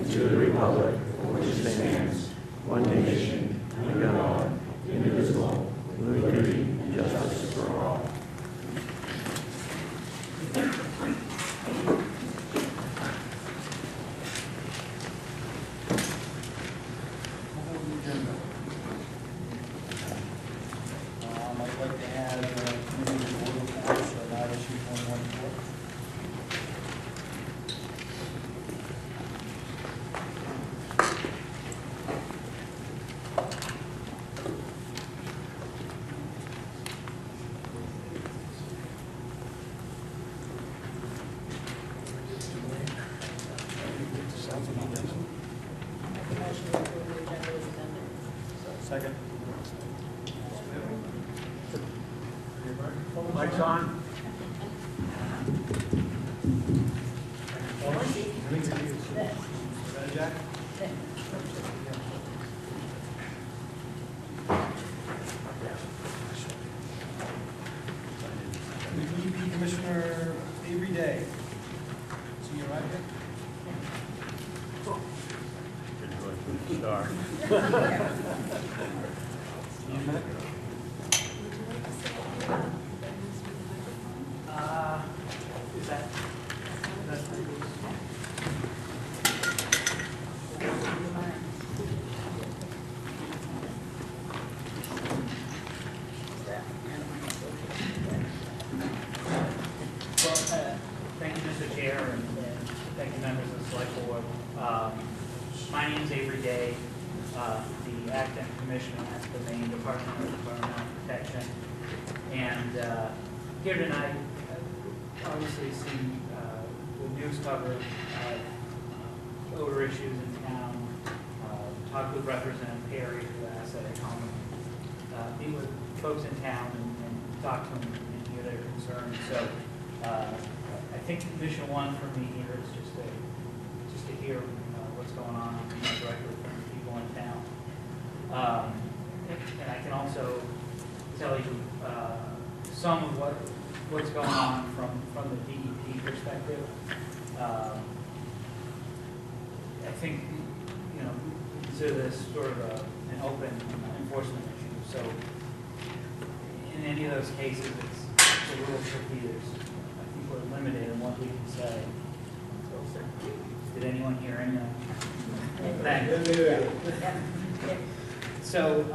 and to the republic for which it stands, one nation, under God, indivisible, with liberty and justice for all. I'd like to have committee report reports for not issue 114. Second. Mike's on. Jack? EP Commissioner Avery Day. See you right here. Star. Is that? That's pretty good. Well, thank you, Mr. Chair, and thank you, members of the Select Board. My name is Avery Day, the Acting Commissioner at the Maine Department of Environmental Protection. And here tonight, obviously seen the news coverage of odor issues in town, talked with Representative Perry, who asked that I come meet with folks in town and talk to them and hear their concerns. So I think mission one for me here is just to hear what's going on directly from people in town. And I can also tell you some of what's going on from the DEP perspective. I think, we consider this sort of an open enforcement issue. So in any of those cases, it's a little tricky. I think we're limited in what we can say. Did anyone hear any of that? So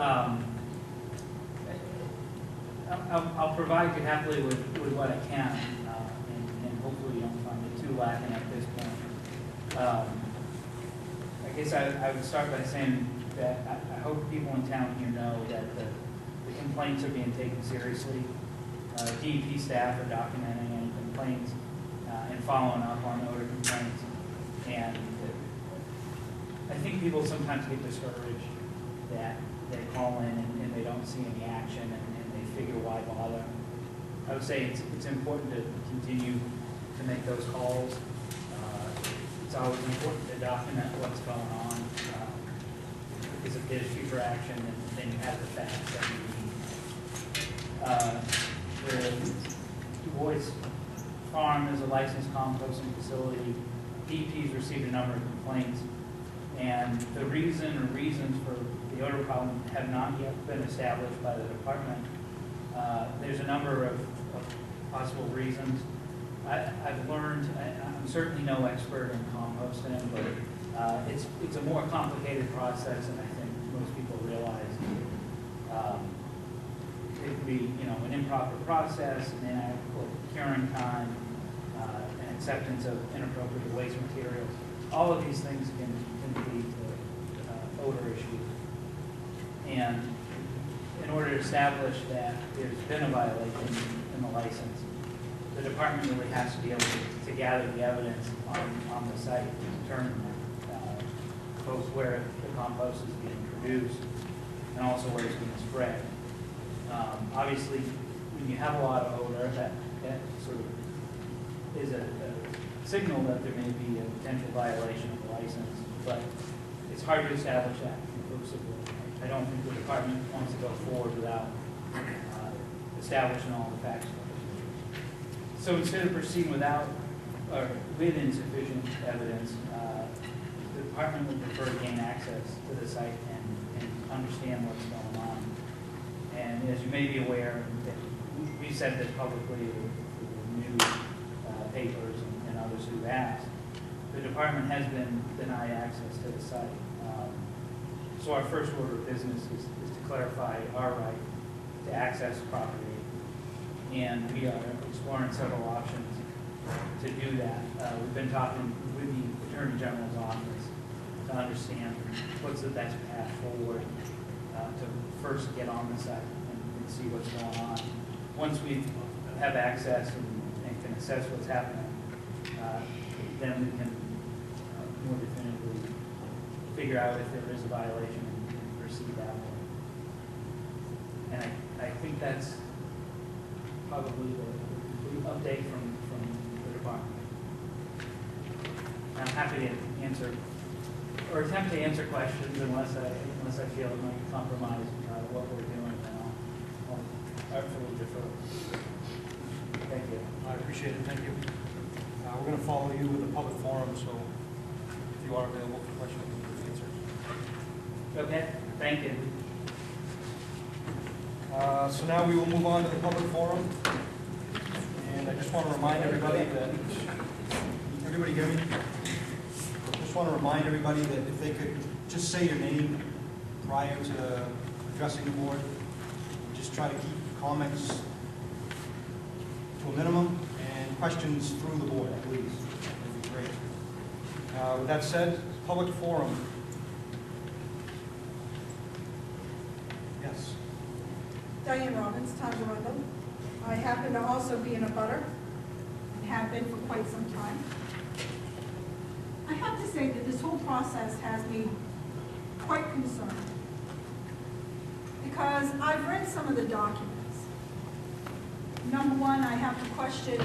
I'll provide you happily with what I can, and hopefully you don't find it too lacking at this point. I guess I would start by saying that I hope people in town here know that the complaints are being taken seriously. DEP staff are documenting any complaints and following up on odor complaints. And I think people sometimes get discouraged that they call in and they don't see any action and they figure why bother. I would say it's important to continue to make those calls. It's always important to document what's going on because if there's future action, then you have the facts that you need. The Du Bois Farm is a licensed composting facility. DEP's received a number of complaints, and the reason or reasons for the odor problem have not yet been established by the department. There's a number of possible reasons. I've learned, I'm certainly no expert in composting, but it's a more complicated process than I think most people realize. It could be, an improper process, an inadequate curing time, an acceptance of inappropriate waste materials. All of these things can lead to odor issues. And in order to establish that there's been a violation in the license, the department really has to be able to gather the evidence on the site to determine both where the compost is being produced and also where it's being spread. Obviously, when you have a lot of odor, that sort of is a signal that there may be a potential violation of the license, but it's hard to establish that conclusively. I don't think the department wants to go forward without establishing all the facts. So instead of proceeding without or with insufficient evidence, the department would prefer to gain access to the site and understand what's going on. And as you may be aware, we said this publicly to new papers and others who've asked, the department has been denied access to the site. So our first order of business is to clarify our right to access property. And we are exploring several options to do that. We've been talking with the Attorney General's office to understand what's the best path forward to first get on the site and see what's going on. Once we have access and can assess what's happening, then we can more definitively figure out if there is a violation and proceed that way. And I think that's probably the update from the department. I'm happy to answer or attempt to answer questions unless I feel it might compromise what we're doing, and I'll artfully defer. Thank you. I appreciate it. Thank you. We're going to follow you with a public forum, so if you are available for questions and answers. Okay. Thank you. So now we will move on to the public forum. And I just want to remind everybody that, everybody hear me? I just want to remind everybody that if they could just say your name prior to addressing the board, just try to keep comments to a minimum and questions through the board, please. That'd be great. With that said, public forum. Yes. Diane Robbins, Town of Arundel. I happen to also be in a butter and have been for quite some time. I have to say that this whole process has me quite concerned because I've read some of the documents. Number one, I have to question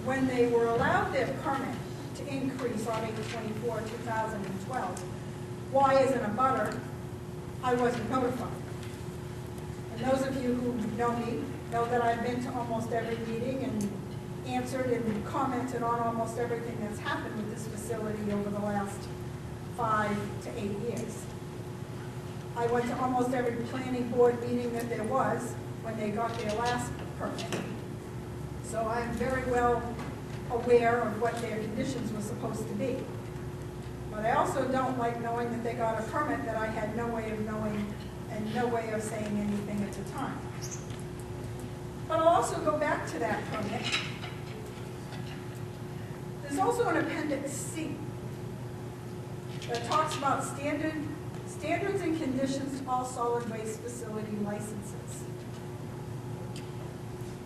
when they were allowed their permit to increase on April 24, 2012, why as an abutter I wasn't notified. And those of you who know me know that I've been to almost every meeting and answered and commented on almost everything that's happened with this facility over the last 5 to 8 years. I went to almost every planning board meeting that there was when they got their last permit. So I'm very well aware of what their conditions were supposed to be. But I also don't like knowing that they got a permit that I had no way of knowing and no way of saying anything at the time. But I'll also go back to that permit. There's also an Appendix C that talks about standards and conditions to all solid waste facility licenses.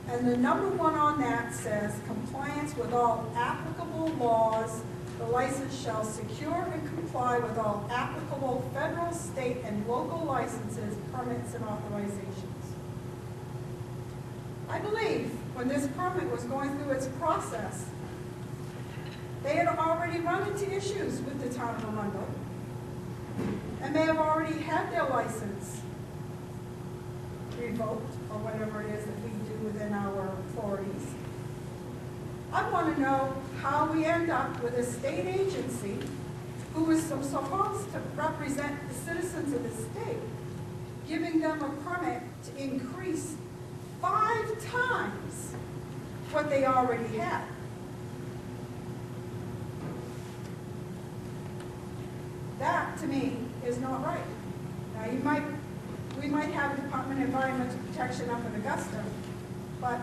And the number one on that says, compliance with all applicable laws. The license shall secure and comply with all applicable federal, state, and local licenses, permits, and authorizations. I believe when this permit was going through its process, they had already run into issues with the town of Arundel and may have already had their license revoked or whatever it is that we do within our authorities. I want to know how we end up with a state agency who is supposed to represent the citizens of the state, giving them a permit to increase 5 times what they already had. That, to me, is not right. Now, we might have Department of Environmental Protection up in Augusta, but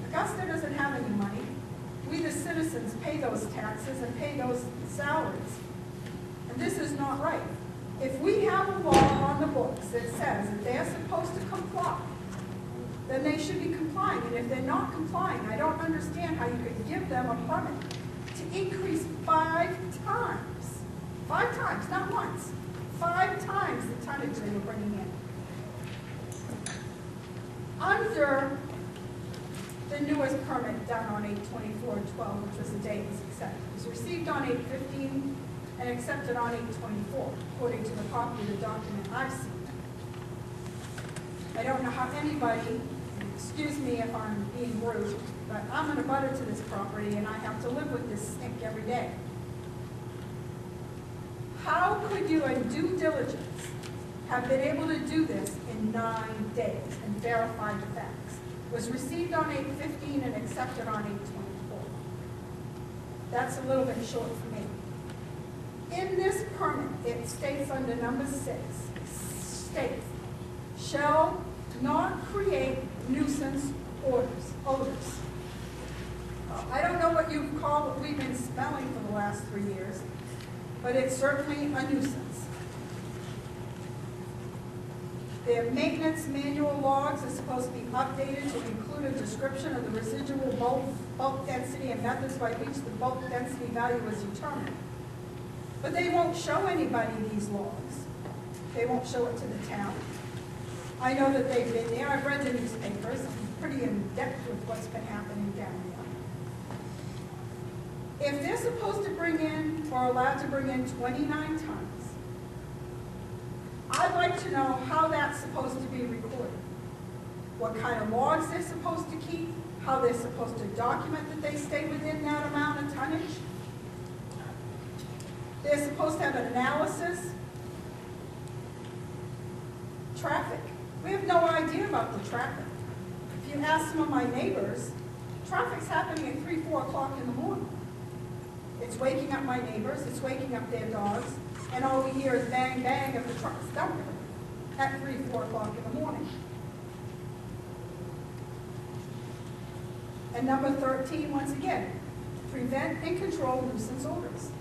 Augusta doesn't have any money. We, the citizens, pay those taxes and pay those salaries. And this is not right. If we have a law on the books that says that they're supposed to comply, then they should be complying. And if they're not complying, I don't understand how you could give them a permit to increase 5 times. 5 times, not once. 5 times the tonnage they were bringing in. Under the newest permit done on 8/24/12, which was the date it was accepted. It was received on 8/15 and accepted on 8/24, according to the copy of the document I've seen. I don't know how anybody, excuse me if I'm being rude, but I'm an abutter to this property and I have to live with this stink every day. How could you, in due diligence, have been able to do this in 9 days and verify the facts? Was received on 8/15 and accepted on 8/24. That's a little bit short for me. In this permit, it states under number 6, states, shall not create nuisance odors. I don't know what you call what we've been smelling for the last 3 years, but it's certainly a nuisance. Their maintenance manual logs are supposed to be updated to include a description of the residual bulk density and methods by which the bulk density value is determined. But they won't show anybody these logs. They won't show it to the town. I know that they've been there. I've read the newspapers. I'm pretty in depth with what's been happening down there. If they're supposed to bring in, or allowed to bring in 29 tons, I'd like to know how that's supposed to be recorded. What kind of logs they're supposed to keep, how they're supposed to document that they stay within that amount of tonnage. They're supposed to have an analysis. Traffic. We have no idea about the traffic. If you ask some of my neighbors, traffic's happening at 3, 4 o'clock in the morning. It's waking up my neighbors, it's waking up their dogs, and all we hear is bang, bang of the trucks dumping at 3, 4 o'clock in the morning. And number 13, once again, prevent and control nuisance odors.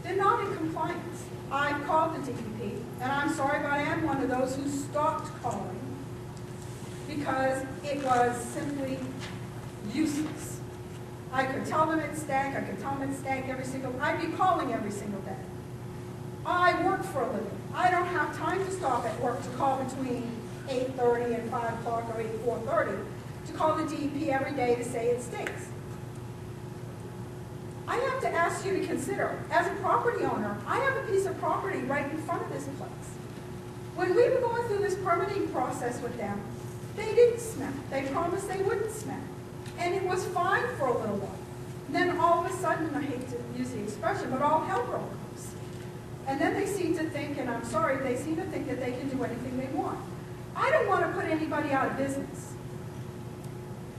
They're not in compliance. I called the DEP, and I'm sorry, but I am one of those who stopped calling because it was simply useless. I could tell them it stank, I could tell them it stank I'd be calling every single day. I work for a living. I don't have time to stop at work to call between 8:30 and 5 o'clock or 4:30 to call the DEP every day to say it stinks. I have to ask you to consider, as a property owner, I have a piece of property right in front of this place. When we were going through this permitting process with them, they didn't smell. They promised they wouldn't smell. And it was fine for a little while. And then all of a sudden, I hate to use the expression, but all hell broke loose. And then they seem to think, and I'm sorry, they seem to think that they can do anything they want. I don't want to put anybody out of business.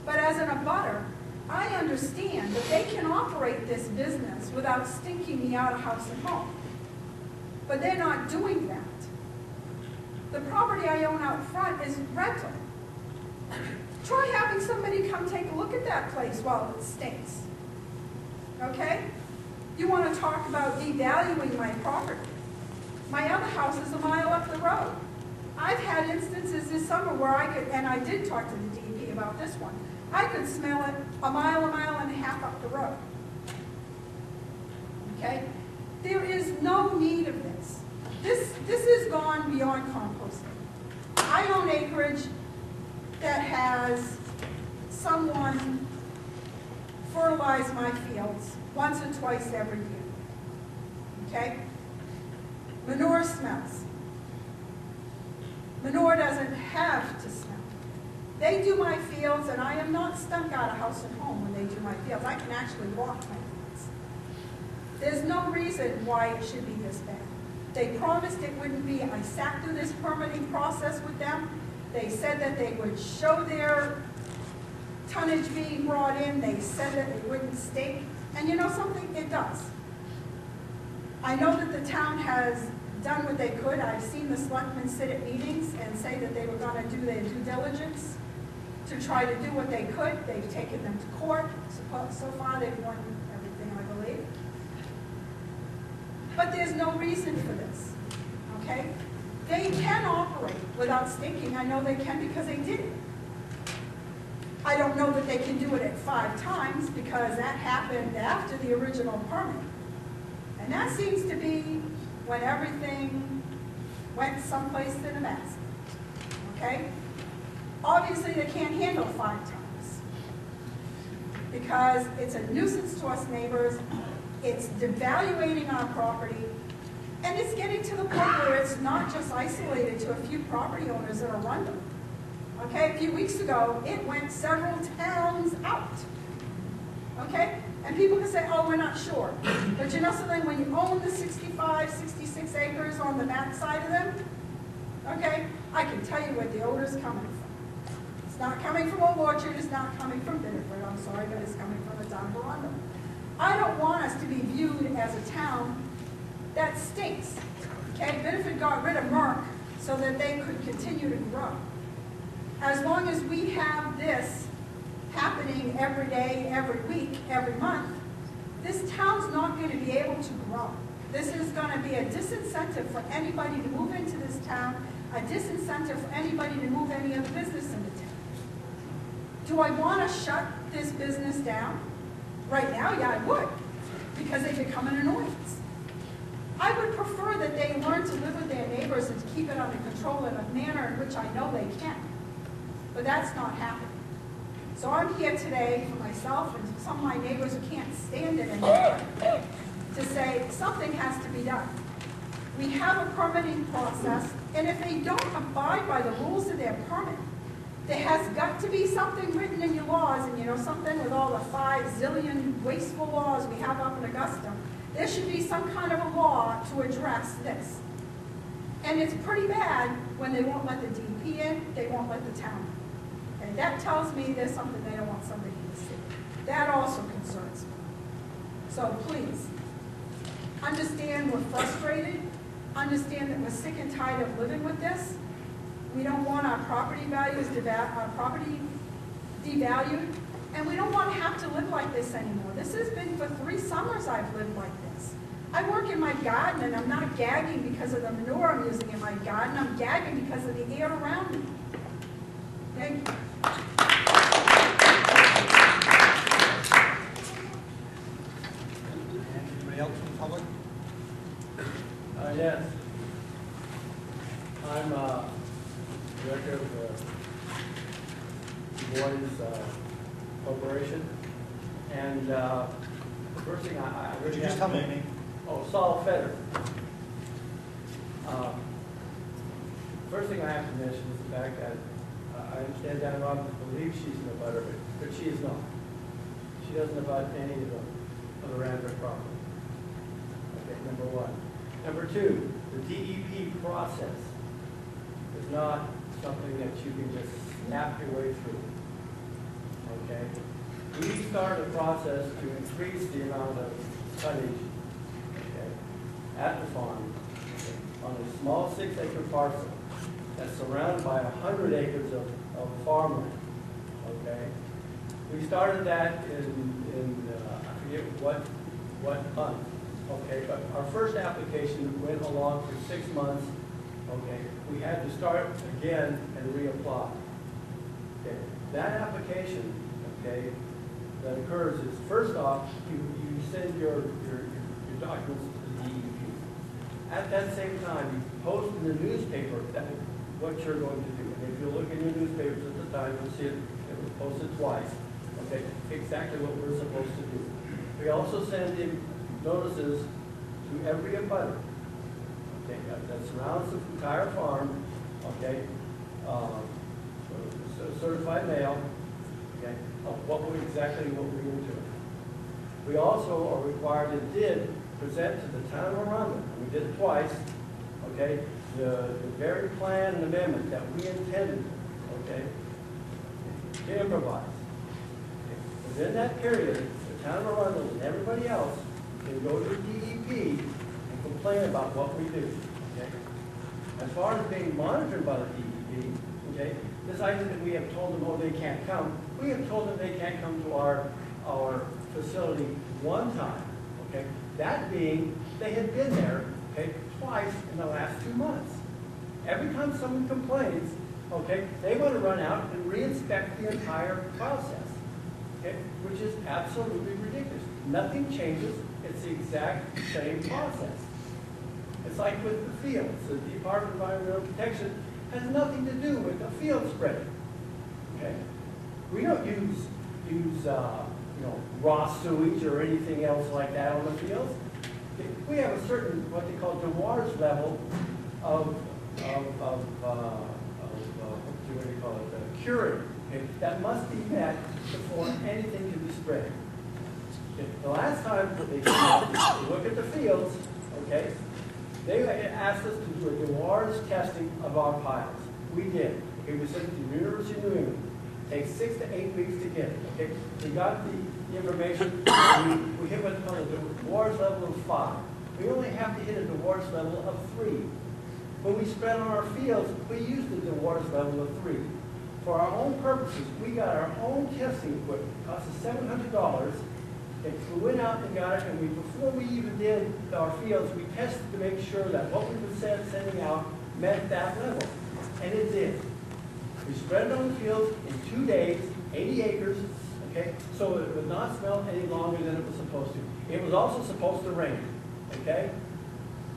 But as an abutter, I understand that they can operate this business without stinking me out of house and home. But they're not doing that. The property I own out front is rental. Try having somebody come take a look at that place while it stinks. Okay? You want to talk about devaluing my property. My other house is a mile up the road. I've had instances this summer where I could, and I did talk to the DEP about this one, I could smell it a mile and a half up the road. Okay? There is no need of this. This has gone beyond composting. I own acreage that has someone fertilize my fields once or twice every year. Okay? Manure smells. Manure doesn't have to smell. They do my fields, and I am not stunk out of house and home when they do my fields. I can actually walk my fields. There's no reason why it should be this bad. They promised it wouldn't be. I sat through this permitting process with them. They said that they would show their tonnage being brought in. They said that it wouldn't stink. And you know something? It does. I know that the town has done what they could. I've seen the selectmen sit at meetings and say that they were going to do their due diligence to try to do what they could. They've taken them to court. So far, they've won everything, I believe. But there's no reason for this, okay? They can operate without stinking. I know they can because they did it. I don't know that they can do it at 5 times because that happened after the original permit. And that seems to be when everything went someplace in a mess, okay? Obviously, they can't handle 5 times because it's a nuisance to us neighbors, it's devaluating our property, and it's getting to the point where it's not just isolated to a few property owners that are Arundel. Okay, a few weeks ago, it went several towns out. Okay, And people can say, oh, we're not sure. But you know something, when you own the 65, 66 acres on the back side of them, okay, I can tell you where the odor's coming from. It's not coming from Old Orchard, it's not coming from Biddeford, I'm sorry, but it's coming from the town of Arundel. I don't want us to be viewed as a town that stinks. Okay, Biddeford got rid of Merck so that they could continue to grow. As long as we have this happening every day, every week, every month, this town's not going to be able to grow. This is going to be a disincentive for anybody to move into this town, a disincentive for anybody to move any other business into town. Do I want to shut this business down? Right now, yeah, I would, because they become an annoyance. I would prefer that they learn to live with their neighbors and to keep it under control in a manner in which I know they can. But that's not happening. So I'm here today for myself and some of my neighbors who can't stand it anymore to say something has to be done. We have a permitting process, and if they don't abide by the rules of their permit, there has got to be something written in your laws, and you know something with all the 5 zillion wasteful laws we have up in Augusta, there should be some kind of a law to address this. And it's pretty bad when they won't let the DP in, they won't let the town in. And that tells me there's something they don't want somebody to see. That also concerns me. So please, understand we're frustrated, understand that we're sick and tired of living with this. We don't want our property values, our property devalued, and we don't want to have to live like this anymore. This has been for 3 summers I've lived like this. I work in my garden, and I'm not gagging because of the manure I'm using in my garden. I'm gagging because of the air around me. Thank you. Anybody else from the public? Yes. I'm director of the Du Bois Corporation. And the first thing I Would you just tell me your name? Oh, Saul Feder. First thing I have to mention is the fact that I understand Dan Robbins believes she's in the butter, but she is not. She doesn't abut any of the Randwick property. Okay, number one. Number two, the DEP process is not something that you can just snap your way through. Okay? We started a process to increase the amount of tonnage, okay, at the farm, okay, on a small 6-acre parcel that's surrounded by 100 acres of farmland. Okay? We started that in I forget what month. Okay, but our first application went along for 6 months. Okay, we had to start again and reapply. Okay, that application, okay, that occurs is first off, you send your documents to the DEP. At that same time, you post in the newspaper that what you're going to do. And if you look in your newspapers at the time, you'll see it was posted twice. Okay, exactly what we're supposed to do. We also send in notices to every abutter, okay, that surrounds the entire farm, okay, certified mail, okay, of exactly what we're going to do. We also are required and did present to the town of Arundel, and we did it twice, okay, the very plan and amendment that we intended, okay, to improvise. Okay. Within that period, the town of Arundel and everybody else can go to the DEP and complain about what we do. Okay? As far as being monitored by the DEP, okay, this item that we have told them, oh, they can't come, we have told them they can't come to our facility one time. Okay? That being, they had been there, okay, twice in the last 2 months. Every time someone complains, okay, they want to run out and re-inspect the entire process, okay, which is absolutely ridiculous. Nothing changes. It's the exact same process. It's like with the fields. The Department of Environmental Protection has nothing to do with the field spreading. Okay? We don't use raw sewage or anything else like that on the fields. Okay? We have a certain what they call dewar's level of what do you call it? Curing. Okay? That must be met before anything can be spread. Okay, the last time they came out to look at the fields, okay, they asked us to do a Dewars testing of our piles. We did. Okay, we sent it to the University of New England. It takes 6 to 8 weeks to get it. Okay, we got the information. We hit what's called a Dewars level of 5. We only have to hit a Dewars level of 3. When we spread on our fields, we used the Dewars level of 3. For our own purposes, we got our own testing equipment. It cost us $700. Okay, we went out and got it, and before we even did our fields, we tested to make sure that what we were sending out met that level. And it did. We spread it on the fields in 2 days, 80 acres, okay? So it would not smell any longer than it was supposed to. It was also supposed to rain, okay?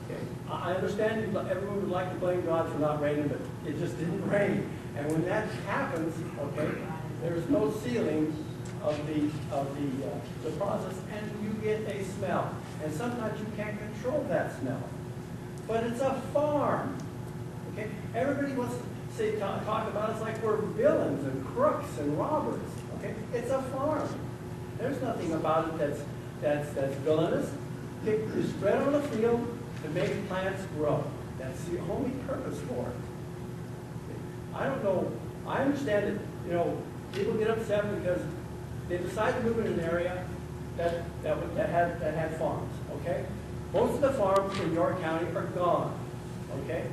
Okay. I understand everyone would like to blame God for not raining, but it just didn't rain. And when that happens, okay, there's no sealing of the process, and you get a smell. And sometimes you can't control that smell. But it's a farm. Okay? Everybody wants to talk about us like we're villains and crooks and robbers. Okay? It's a farm. There's nothing about it that's villainous. Okay? You spread on the field to make plants grow. That's the only purpose for it. Okay? I don't know. I understand that, you know, people get upset because they decide to move in an area that had farms. Okay? Most of the farms in York County are gone. Okay?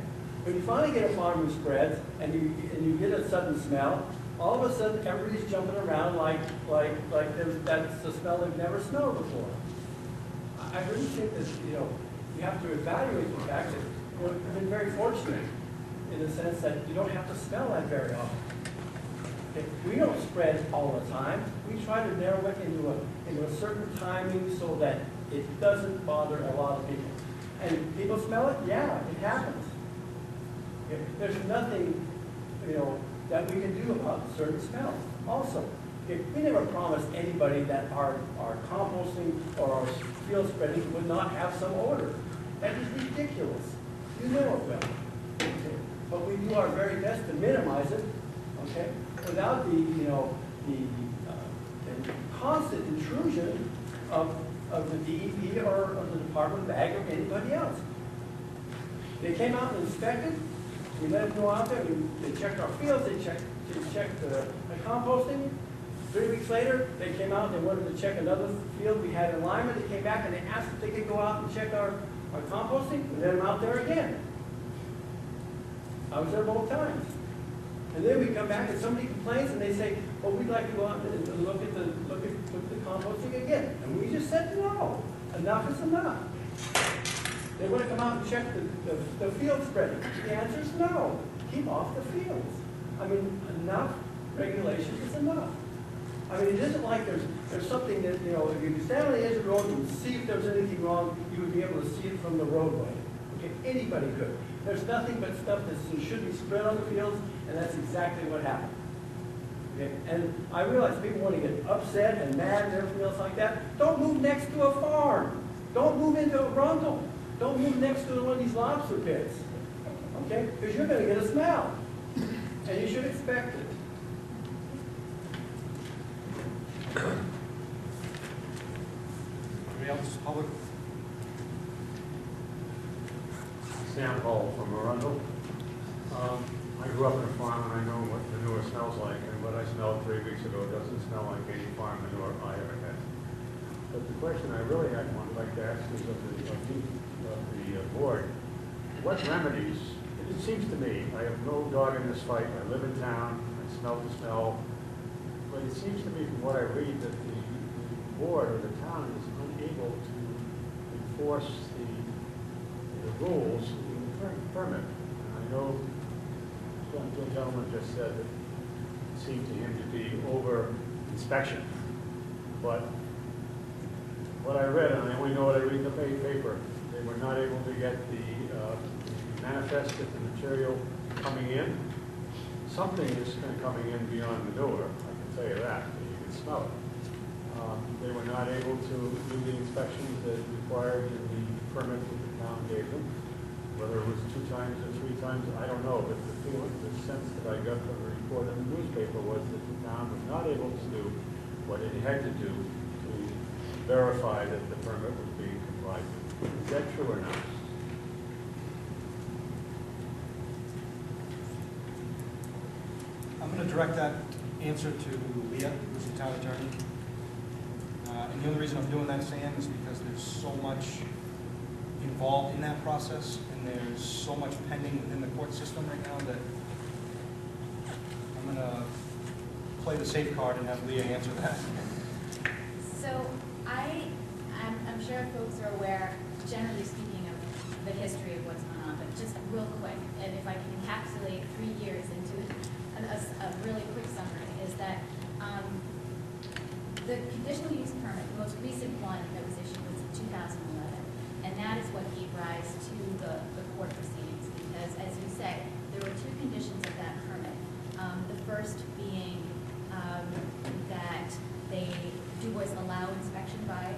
When you finally get a farm who spreads and you get a sudden smell, all of a sudden everybody's jumping around like that's a smell they've never smelled before. I really think that, you know, you have to evaluate the fact that, you know, you've been very fortunate in the sense that you don't have to smell that very often. Okay? We don't spread all the time. We try to narrow it into a certain timing so that it doesn't bother a lot of people. And people smell it? Yeah, it happens. Okay? There's nothing, you know, that we can do about certain smells. Also, okay, we never promised anybody that our composting or our field spreading would not have some odor. That is ridiculous. You know it will. Okay? But we do our very best to minimize it, okay, without the, you know, the constant intrusion of the DEP or of the Department of Ag or anybody else. They came out and inspected. We let them go out there. They checked our fields. They checked the composting. 3 weeks later, they came out and they wanted to check another field we had in Lima. They came back and they asked if they could go out and check our composting. We let them out there again. I was there both times. And then we come back and somebody complains and they say, well, we'd like to go out and look at the composting again. And we just said, no, enough is enough. They want to come out and check the field spreading. The answer is no. Keep off the fields. I mean, enough regulation is enough. I mean, it isn't like there's something that, you know, if you stand on the edge of the road and see if there's anything wrong, you would be able to see it from the roadway. Okay, anybody could. There's nothing but stuff that should be spread on the fields, and that's exactly what happened. Okay? And I realize people want to get upset and mad and everything else like that. Don't move next to a farm. Don't move into a Brundle. Don't move next to one of these lobster pits. Okay? Because you're going to get a smell. And you should expect it. Anybody else, public? Sam Hall from Arundel. I grew up in a farm and I know what manure smells like, and what I smelled 3 weeks ago doesn't smell like any farm manure I ever had. But the question I really would like to ask is of the board, what remedies, it seems to me, I have no dog in this fight, I live in town, I smell the smell, but it seems to me from what I read that the board or the town is unable to enforce the rules in the permit. And I know the gentleman just said that it seemed to him to be over inspection. But what I read, and I only know what I read in the paper, they were not able to get the manifest that the material coming in. Something is coming in beyond manure, I can tell you that, you can smell it. They were not able to do the inspections that required in the permit that the town gave them. Whether it was 2 times or 3 times, I don't know, but the sense that I got from the report in the newspaper was that the town was not able to do what it had to do to verify that the permit was being complied with. Is that true or not? I'm going to direct that answer to Leah, who's the town attorney. And the only reason I'm doing that, Sam, is because there's so much involved in that process, and there's so much pending within the court system right now that I'm going to play the safe card and have Leah answer that. So I'm sure folks are aware, generally speaking, of the history of what's gone on, but just real quick, and if I can encapsulate 3 years into a really quick summary, is that the conditional use permit, the most recent one that was issued was in 2011, and that is what gave rise to the court proceedings, because as you say, there were 2 conditions of that permit. The first being that they do was allow inspection by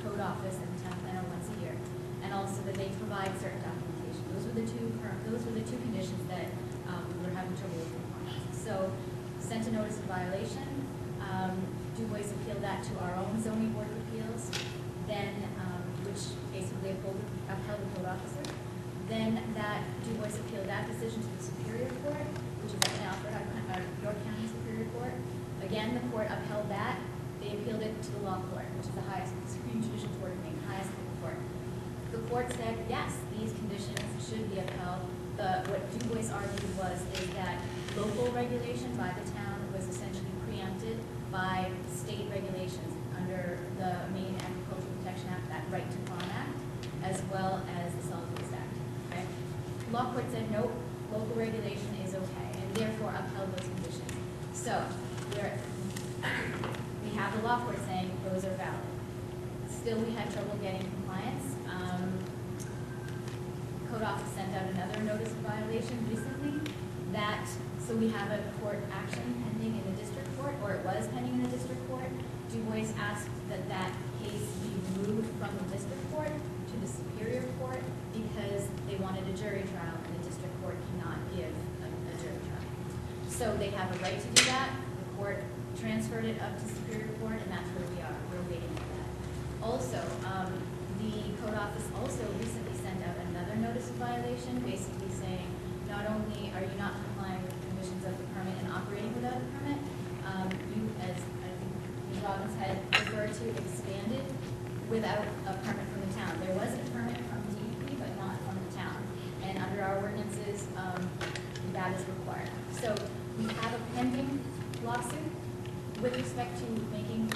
code office and town planner once a year, and also that they provide certain documentation. Those were the two conditions that we were having trouble with compliance. So sent a notice of violation. Du Bois appealed that to our own zoning board of appeals, then which basically upheld the code officer. Then that Du Bois appealed that decision to the Superior Court, which is now for York County Superior Court. Again, the court upheld that. They appealed it to the law court, which is the highest, Supreme Judicial Court of Maine, highest court. The court said, yes, these conditions should be upheld. What Du Bois argued is that local regulation by the town was essentially preempted by state regulations under the Maine Agricultural Protection Act, that Right to Farm Act, as well as the Solid Waste Act. Okay? Law court said, nope, local regulation is okay, and therefore upheld those conditions. So we have the law court saying those are valid. Still, we had trouble getting compliance. Code office sent out another notice of violation recently. So we have a court action pending in the district court, or it was pending in the district court. Du Bois asked that that case be moved from the district court to the Superior Court because they wanted a jury trial, and the district court cannot give a jury trial. So they have a right to do that. The court transferred it up to Superior Court, and that's where we are. We're waiting for that. Also, the code office also recently sent out another notice of violation, basically saying not only are you not complying with the conditions of the permit and operating without a permit, you, as I think Ms. Robbins had referred to, expanded without a permit from the town. There was a permit from DEP, but not from the town. And under our ordinances, that is required. So we have a pending lawsuit with respect to making,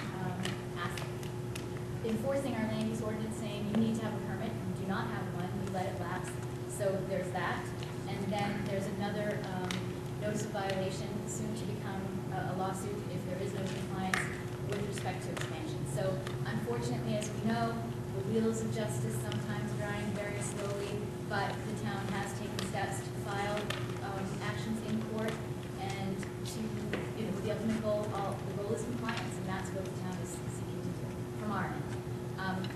enforcing our land use ordinance, saying you need to have a permit, you do not have one, we let it lapse. So there's that. And then there's another notice of violation, soon to become a lawsuit if there is no compliance with respect to expansion. So unfortunately, as we know, the wheels of justice sometimes grind very slowly, but the town has taken steps to file actions in court and to, the ultimate goal, the goal is compliance, and that's what the town is seeking to do from our end.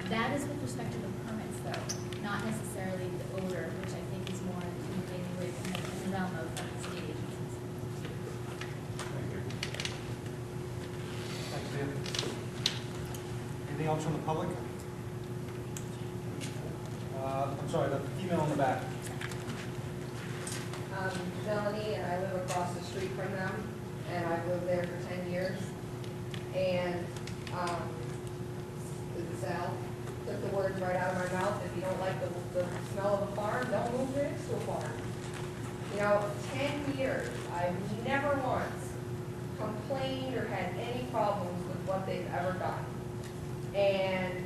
That is with respect to the permits, though, not necessarily the odor, which I think is more in the realm of state agencies. Thank you. Thanks, Leah. Anything else from the public? I'm sorry, the female in the back. Melanie, and I live across the street from them, and I've lived there for 10 years. And Sal took the words right out of my mouth. If you don't like the smell of a farm, don't move next to a farm. 10 years, I've never once complained or had any problems with what they've ever done. And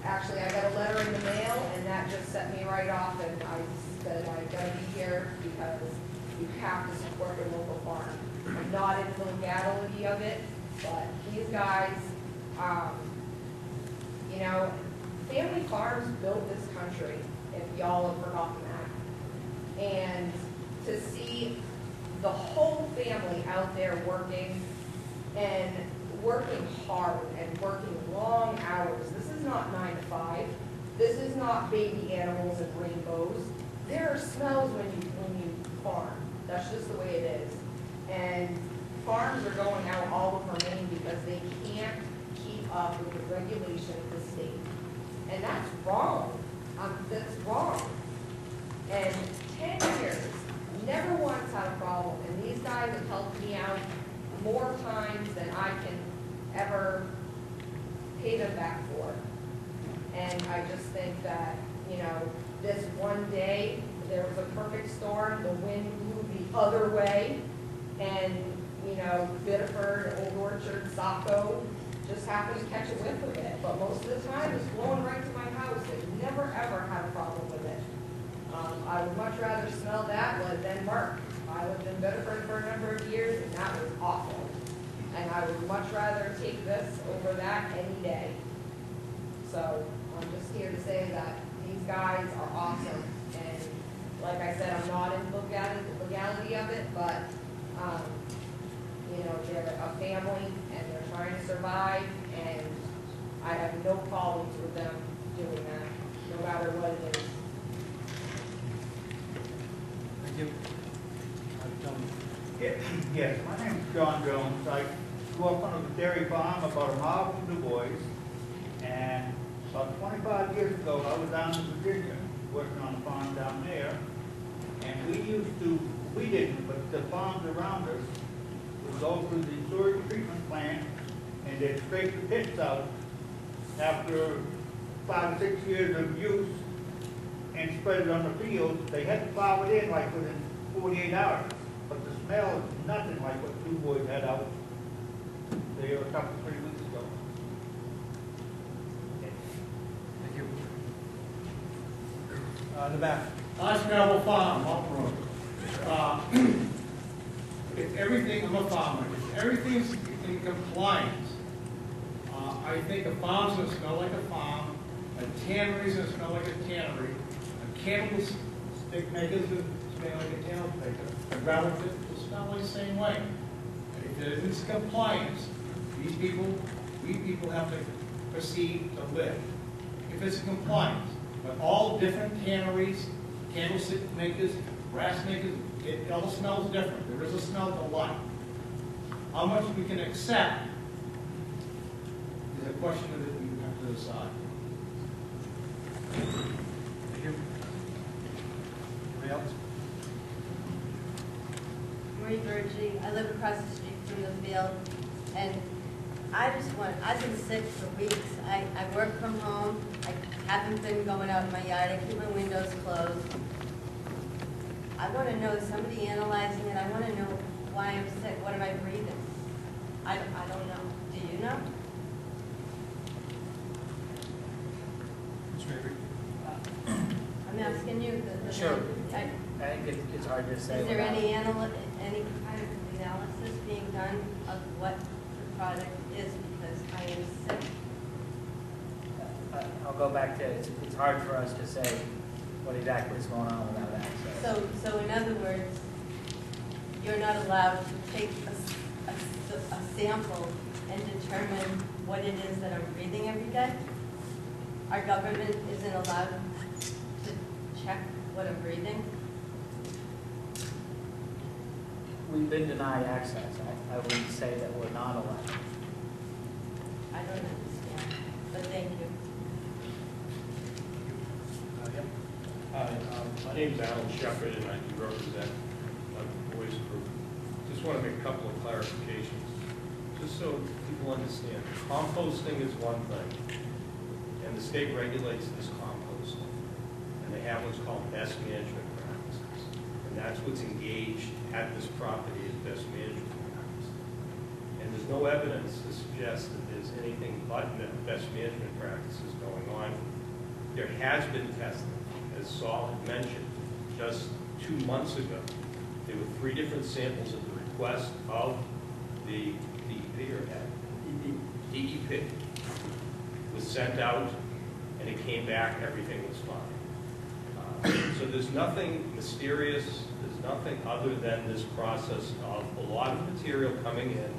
actually, I got a letter in the mail, and that just set me right off, and I said, I gotta be here because you have to support your local farm. I'm not into the legality of it, but these guys, family farms built this country, if y'all have forgotten that. And to see the whole family out there working and working hard and working long hours. This is not 9 to 5. This is not baby animals and rainbows. There are smells when you farm. That's just the way it is. And farms are going out all over Maine because they can't keep up with the regulation of the state. And that's wrong. That's wrong. And 10 years, never once had a problem. And these guys have helped me out more times than I can ever pay them back for. And I just think that, you know, this one day, there was a perfect storm, the wind blew the other way, and, you know, Biddeford, Old Orchard, Saco just happened to catch a whiff of it. But most of the time, it's blowing right to my house. I never, ever had a problem with it. I would much rather smell that than murk. I lived in Biddeford for a number of years, and that was awful. And I would much rather take this over that any day. So I'm just here to say that these guys are awesome. And like I said, I'm not in the legality of it, but, you know, they're a family and they're trying to survive, and I have no problems with them doing that, no matter what it is. Thank you. Yes, my name's John Jones. I grew up on a dairy farm about a mile from Du Bois, and about 25 years ago, I was down in Virginia, working on a farm down there, and we didn't, but the farms around us would go through the sewage treatment plant, and they'd scrape the pits out after 5 or 6 years of use and spread it on the field. They had to plow it in like within 48 hours. But the smell is nothing like what Du Bois had out there a couple, 3 weeks ago. Thank you. In the back. Oscar Farm, up road. If everything, I'm a farmer, if everything's in compliance, I think a farm's gonna smell like a farm, a tannery's gonna smell like a tannery, a candlestick maker's gonna smell like a candlestick, a gravel pit will smell like the same way. If it is compliance, we people have to proceed to live. If it's compliance, but all different tanneries, candlestick makers, brass makers, it all smells different. There is a smell to life. How much we can accept is a question that we have to decide. Thank you. Anybody else? Marie Virgie, I live across the street from the field, and I've been sick for weeks. I work from home, I haven't been going out in my yard, I keep my windows closed. I want to know, somebody analyzing it, I want to know why I'm sick, what am I breathing? I don't know. Do you know? Mr. Avery? I'm asking you. Sure. I think it's hard to say. Is there any kind of analysis being done of what the product is, because I am sick? I'll go back to, it's hard for us to say what exactly is going on without access. So in other words, you're not allowed to take a sample and determine what it is that I'm breathing every day? Our government isn't allowed to check what I'm breathing? We've been denied access. I wouldn't say that we're not allowed. I don't understand, but thank you. Yep. Hi, my name's Alan Shepard, and I do represent the Boys Group. Just want to make a couple of clarifications, just so people understand. Composting is one thing, and the state regulates this composting, and they have what's called best management practices, and that's what's engaged at this property as best management practices. And there's no evidence to suggest that there's anything but best management practices going on. There has been testing, as Saul had mentioned, just 2 months ago. There were 3 different samples at the request of the DEP or DEP. Was sent out, and it came back, everything was fine. So there's nothing mysterious, there's nothing other than this process of a lot of material coming in,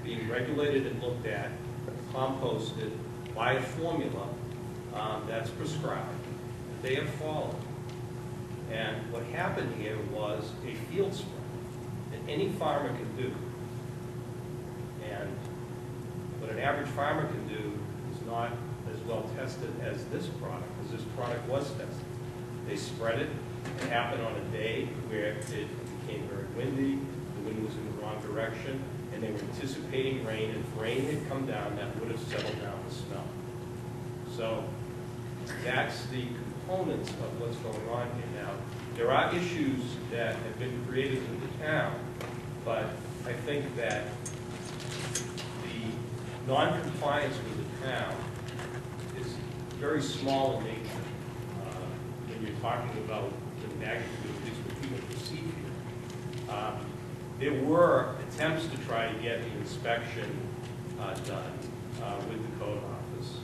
being regulated and looked at, composted by a formula that's prescribed, that they have followed. And what happened here was a field spread that any farmer can do. And what what an average farmer can do is not as well tested as this product, because this product was tested. They spread it. It happened on a day where it became very windy, the wind was in the wrong direction, and they were anticipating rain, and if rain had come down, that would have settled down the smell. So that's the components of what's going on here now. There are issues that have been created in the town, but I think that the non-compliance with the town is very small in nature when you're talking about the magnitude of these what people perceive here. There were attempts to try to get the inspection done with the code office,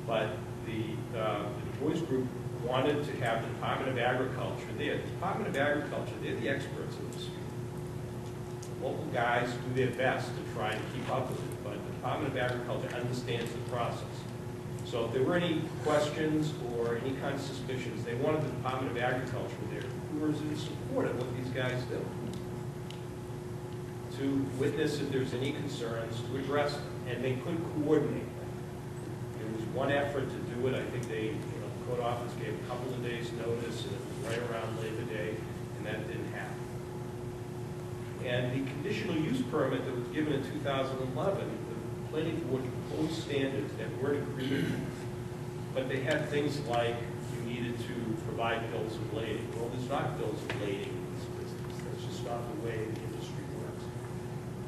but the Du Bois Group wanted to have the Department of Agriculture there. The Department of Agriculture, they're the experts in this field. Local guys do their best to try to keep up with it, but the Department of Agriculture understands the process. So if there were any questions or any kind of suspicions, they wanted the Department of Agriculture there, who was in support of what these guys do, to witness if there's any concerns, to address them, and they could coordinate them. There was one effort to do it. I think they, the code office gave a couple of days' notice, and it was right around Labor Day, and that didn't happen. And the conditional use permit that was given in 2011, the planning board proposed standards that weren't agreed with, but they had things like you needed to provide bills of lading. Well, there's not bills of lading in this business. That's just not the way the industry works.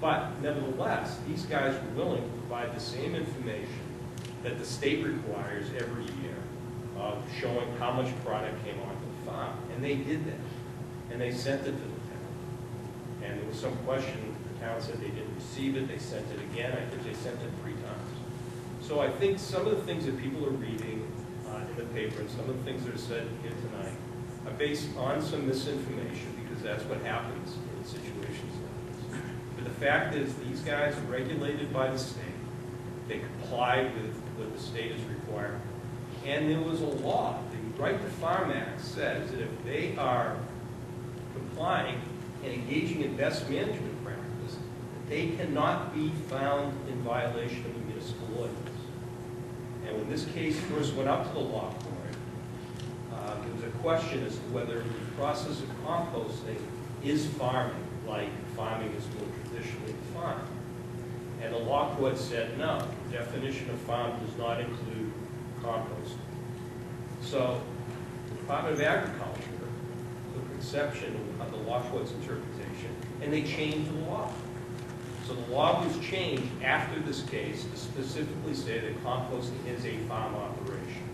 But nevertheless, these guys were willing to provide the same information that the state requires every year of showing how much product came onto the farm. And they did that. And they sent it to the town. And there was some question, the town said they didn't receive it, they sent it again. I think they sent it 3 times. So I think some of the things that people are reading in the paper and some of the things that are said here tonight are based on some misinformation, because that's what happens in situations like this. But the fact is, these guys are regulated by the state. They comply with what the state is requiring. And there was a law, the Right to Farm Act says that if they are complying and engaging in best management practice, they cannot be found in violation of the municipal ordinance. And when this case first went up to the law court, there was a question as to whether the process of composting is farming, like farming is more traditionally defined. And the law court said no, the definition of farm does not include composting. So the Department of Agriculture took exception of the law court's interpretation, and they changed the law. So the law was changed after this case to specifically say that composting is a farm operation.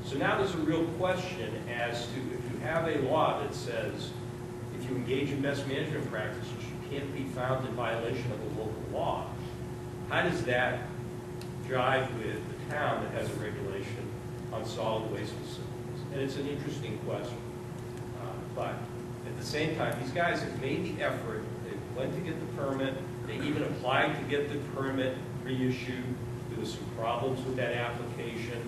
So now there's a real question as to if you have a law that says if you engage in best management practices, you can't be found in violation of a local law. How does that jive with the town that has a regulation on solid waste facilities? And it's an interesting question. But at the same time, these guys have made the effort. They went to get the permit. They even applied to get the permit reissued. There was some problems with that application.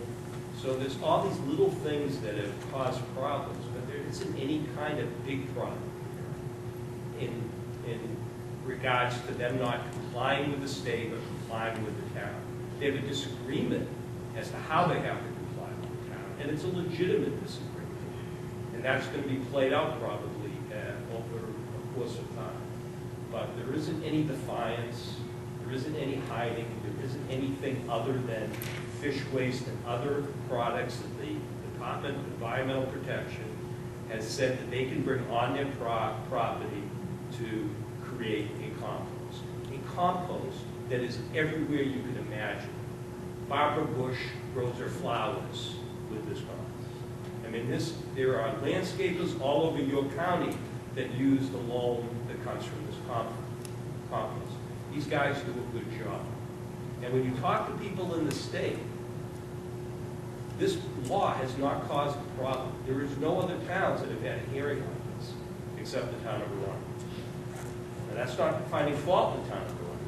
So there's all these little things that have caused problems, but there isn't any kind of big problem in regards to them not complying with the state or complying with the town. They have a disagreement as to how they have to comply with the town, and it's a legitimate disagreement. And that's going to be played out probably over a course of time. But there isn't any defiance, there isn't any hiding, there isn't anything other than fish waste and other products that the Department of Environmental Protection has said that they can bring on their property to create a compost. A compost that is everywhere you can imagine. Barbara Bush grows her flowers with this compost. I mean, there are landscapers all over your county that use the loam that comes from this compost. These guys do a good job. And when you talk to people in the state, this law has not caused a problem. There is no other towns that have had a hearing on this, except the town of Verona. And that's not finding fault in the town of Verona,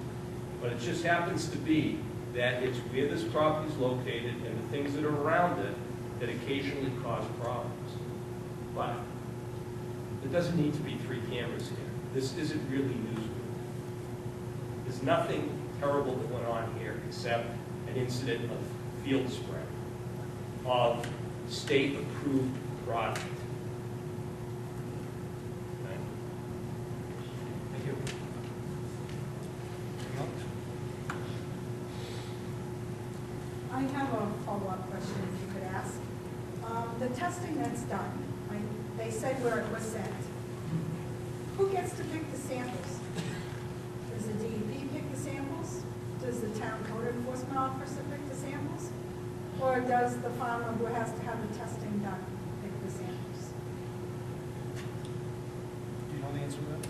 but it just happens to be that it's where this property is located and the things that are around it that occasionally cause problems. But there doesn't need to be 3 cameras here. This isn't really newsworthy. There's nothing terrible that went on here except an incident of field spray of state-approved product. Okay? Thank you. Anything else? I have a follow-up question if you could ask. The testing that's done, they said where it was sent. Who gets to pick the samples? Does the DEP pick the samples? Does the town code enforcement officer pick the samples? Or does the farmer who has to have the testing done pick the samples? Do you know the answer to that?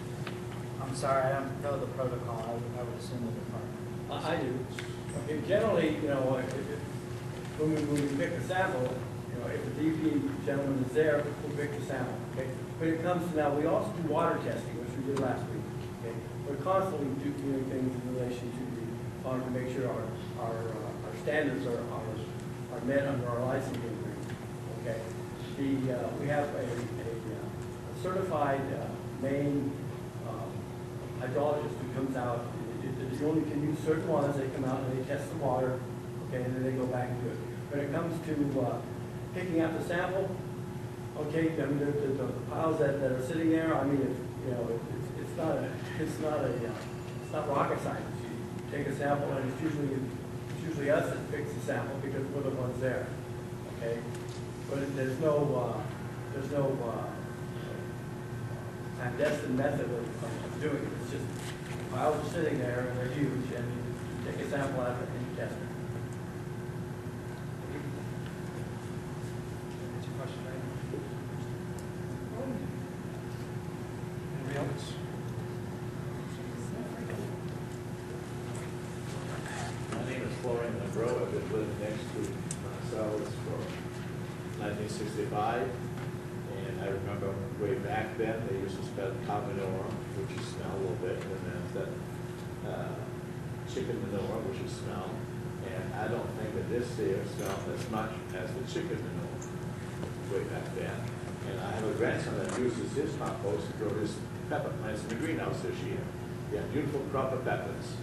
I'm sorry, I don't know the protocol. I would assume the department. I do. Okay, generally, you know, when we pick a sample, you know, if the DP gentleman is there, we'll pick the sample, okay? When it comes to now, we also do water testing, which we did last week, okay? We're constantly doing things in relation to the farm to make sure our standards are met under our licensing agreement, okay? We have a certified main hydrologist who comes out. You only can use certain ones. They come out and they test the water, okay, and then they go back and do it. When it comes to picking out the sample, okay, I mean, the piles that are sitting there, I mean, it's not rocket science. You take a sample and it's usually us that picks the sample because we're the ones there, okay? But there's no clandestine method of doing it. It's just piles are sitting there and they're huge, and you take a sample out and you test it. That's your question, right? Anybody else? My name is Florian Monroe. I've been living next to Marcellus for 1965. And I remember way back then, they used to spell cow manure, which you smell a little bit, and then that chicken manure, which you smell. And I don't think that this here smells as much as the chicken manure way back then. And I have a grandson that uses his compost to grow his pepper plants in the greenhouse this year. He had beautiful crop of peppers,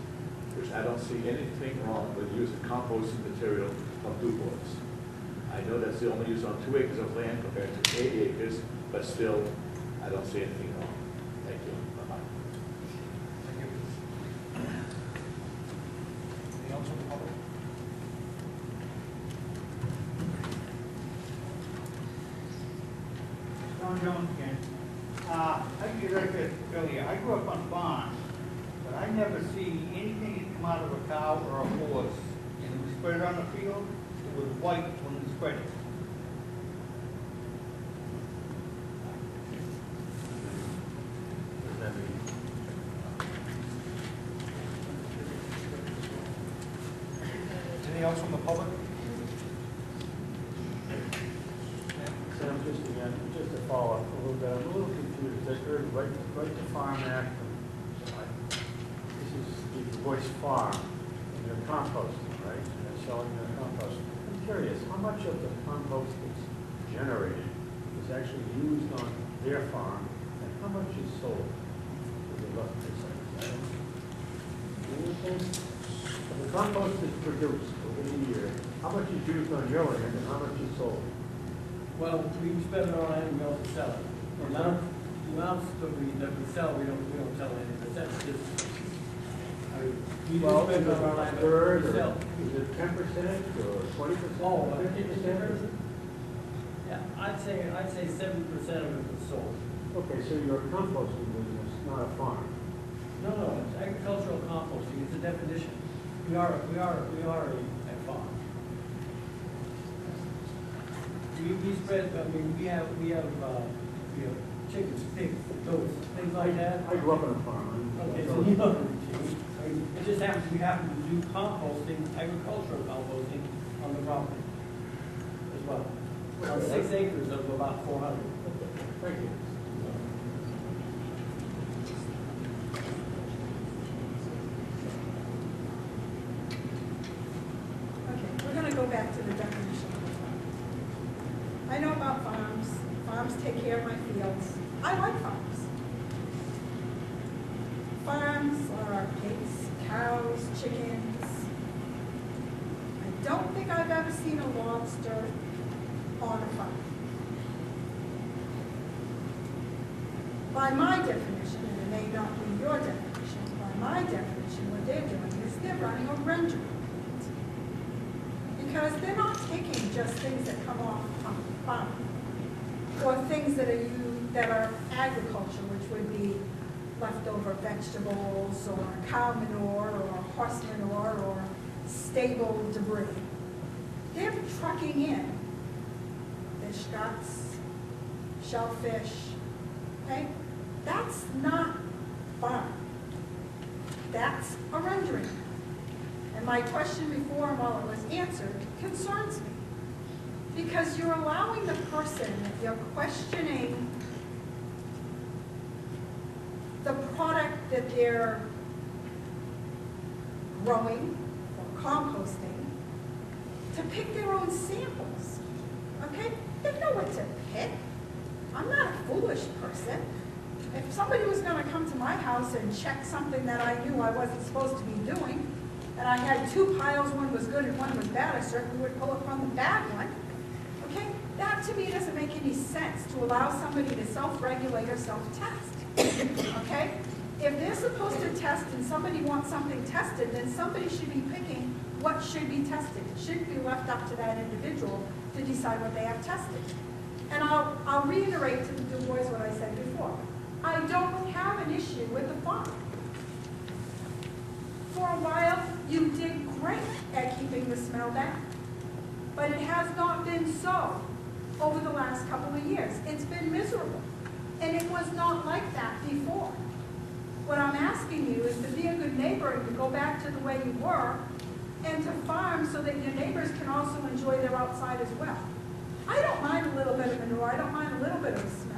which I don't see anything wrong with using composting material of DuBois. I know that's the only use on 2 acres of land compared to 8 acres, but still, I don't see anything wrong. Thank you. Bye-bye. Thank you. Anything else from the public? John Jones again. Like you said earlier, I grew up on farms, but I never see anything come out of a cow or a horse. And we spread it on the field, it was white when we spread it. Anything else from the public? Sam, just to follow up a little bit, I'm a little confused. I heard right to Farm Act. This is the Voice Farm, and they're composting, right? And they're selling their compost. I'm curious, how much of the compost that's generated is actually used on their farm, and how much is sold to the left side? The compost is produced over the year. How much is used on your land, and how much is sold? Well, we spend it on land, we also sell it. The amounts that we sell, we don't sell any percentages. We do Well, spend is it it on our land, a but third, we or sell. is it 10% or 20%? Oh, 50%? Yeah, I'd say 70% of it is sold. Okay, so you're a composting business, not a farm. No, it's agricultural composting, it's a definition. We are a farm. We spread, I mean, we have chickens, pigs, goats, things like that. I grew up on a farm. Okay, so you know the routine. I mean, it just happens, we happen to do composting, agricultural composting on the property as well. On 6 acres of about 400. Thank you. Okay, we're gonna go back to the definition of a farm. I know about farms. Farms take care of my fields. I like farms. Farms are pigs, cows, chickens. I don't think I've ever seen a lobster on a farm. By my definition, and it may not be your definition, by my definition, what they're doing is they're running a rendering. Because they're not taking just things that come off a farm, or things that are agriculture, which would be leftover vegetables, or cow manure, or horse manure, or stable debris. They're trucking in fish guts, shellfish, okay? That's not farm. That's a rendering. And my question before, while it was answered, concerns me. Because you're allowing the person, if you're questioning the product that they're growing or composting, to pick their own samples, okay? They know what to pick. I'm not a foolish person. If somebody was gonna come to my house and check something that I knew I wasn't supposed to be doing, and I had two piles, one was good and one was bad, I certainly would pull it from the bad one, okay? That to me doesn't make any sense, to allow somebody to self-regulate or self-test, okay? If they're supposed to test and somebody wants something tested, then somebody should be picking what should be tested. It shouldn't be left up to that individual to decide what they have tested. And I'll reiterate to the Du Bois what I said before. I don't have an issue with the farm. For a while, you did great at keeping the smell down. But it has not been so over the last couple of years. It's been miserable. And it was not like that before. What I'm asking you is to be a good neighbor and to go back to the way you were and to farm so that your neighbors can also enjoy their outside as well. I don't mind a little bit of manure. I don't mind a little bit of the smell.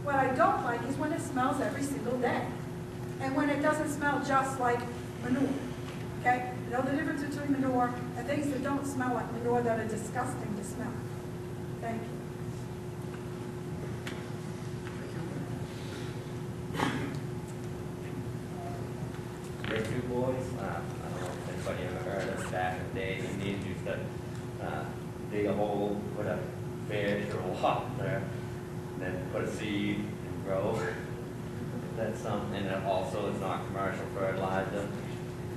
What I don't like is when it smells every single day. And when it doesn't smell just like manure. Okay? You know the difference between manure and things that don't smell like manure that are disgusting to smell. Thank you. Great Du Bois. I don't know if anybody ever heard of back in the day, Indians used to dig a hole, put a fish or a lobster, then put a seed and grow. That's something, and it also it's not commercial fertilizer.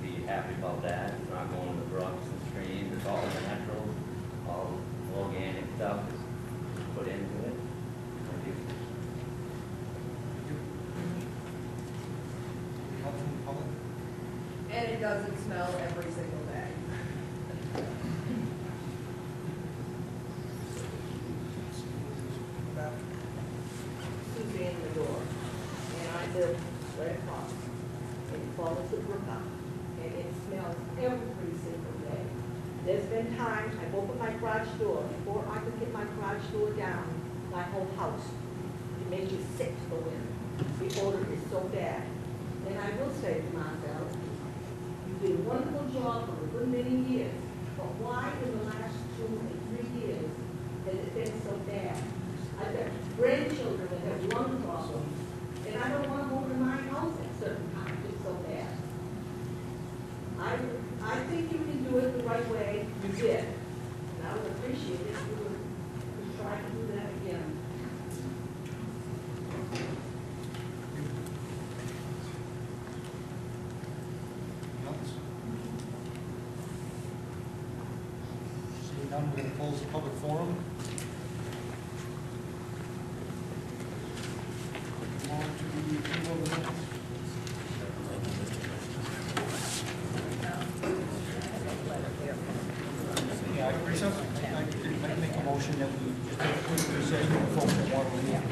Be happy about that. It's not going to the brooks and streams. It's all natural, all organic stuff is put into it. Thank you. Help from the public? And it doesn't smell every single day. Suzanne Medora, and I live right across. And it follows the brook up, and it smells every single day. There's been times I've opened my garage door, before I could get my garage door down, my whole house. It made me sick to go in. The odor is so bad. And I will say to myself, you did a wonderful job for a good many years, but why in the last 2 or 3 years has it been so bad? I've got grandchildren that have lung problems, and I don't want to go to my house at certain times, it's so bad. I think you can do it the right way, you did. And I would appreciate it if you would try to do that again. Else? Seeing none, we're going to close the public forum. On to the approval of the minutes. Yeah, I agree. I make a motion that we just take a quick recess and focus on water and meeting.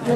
For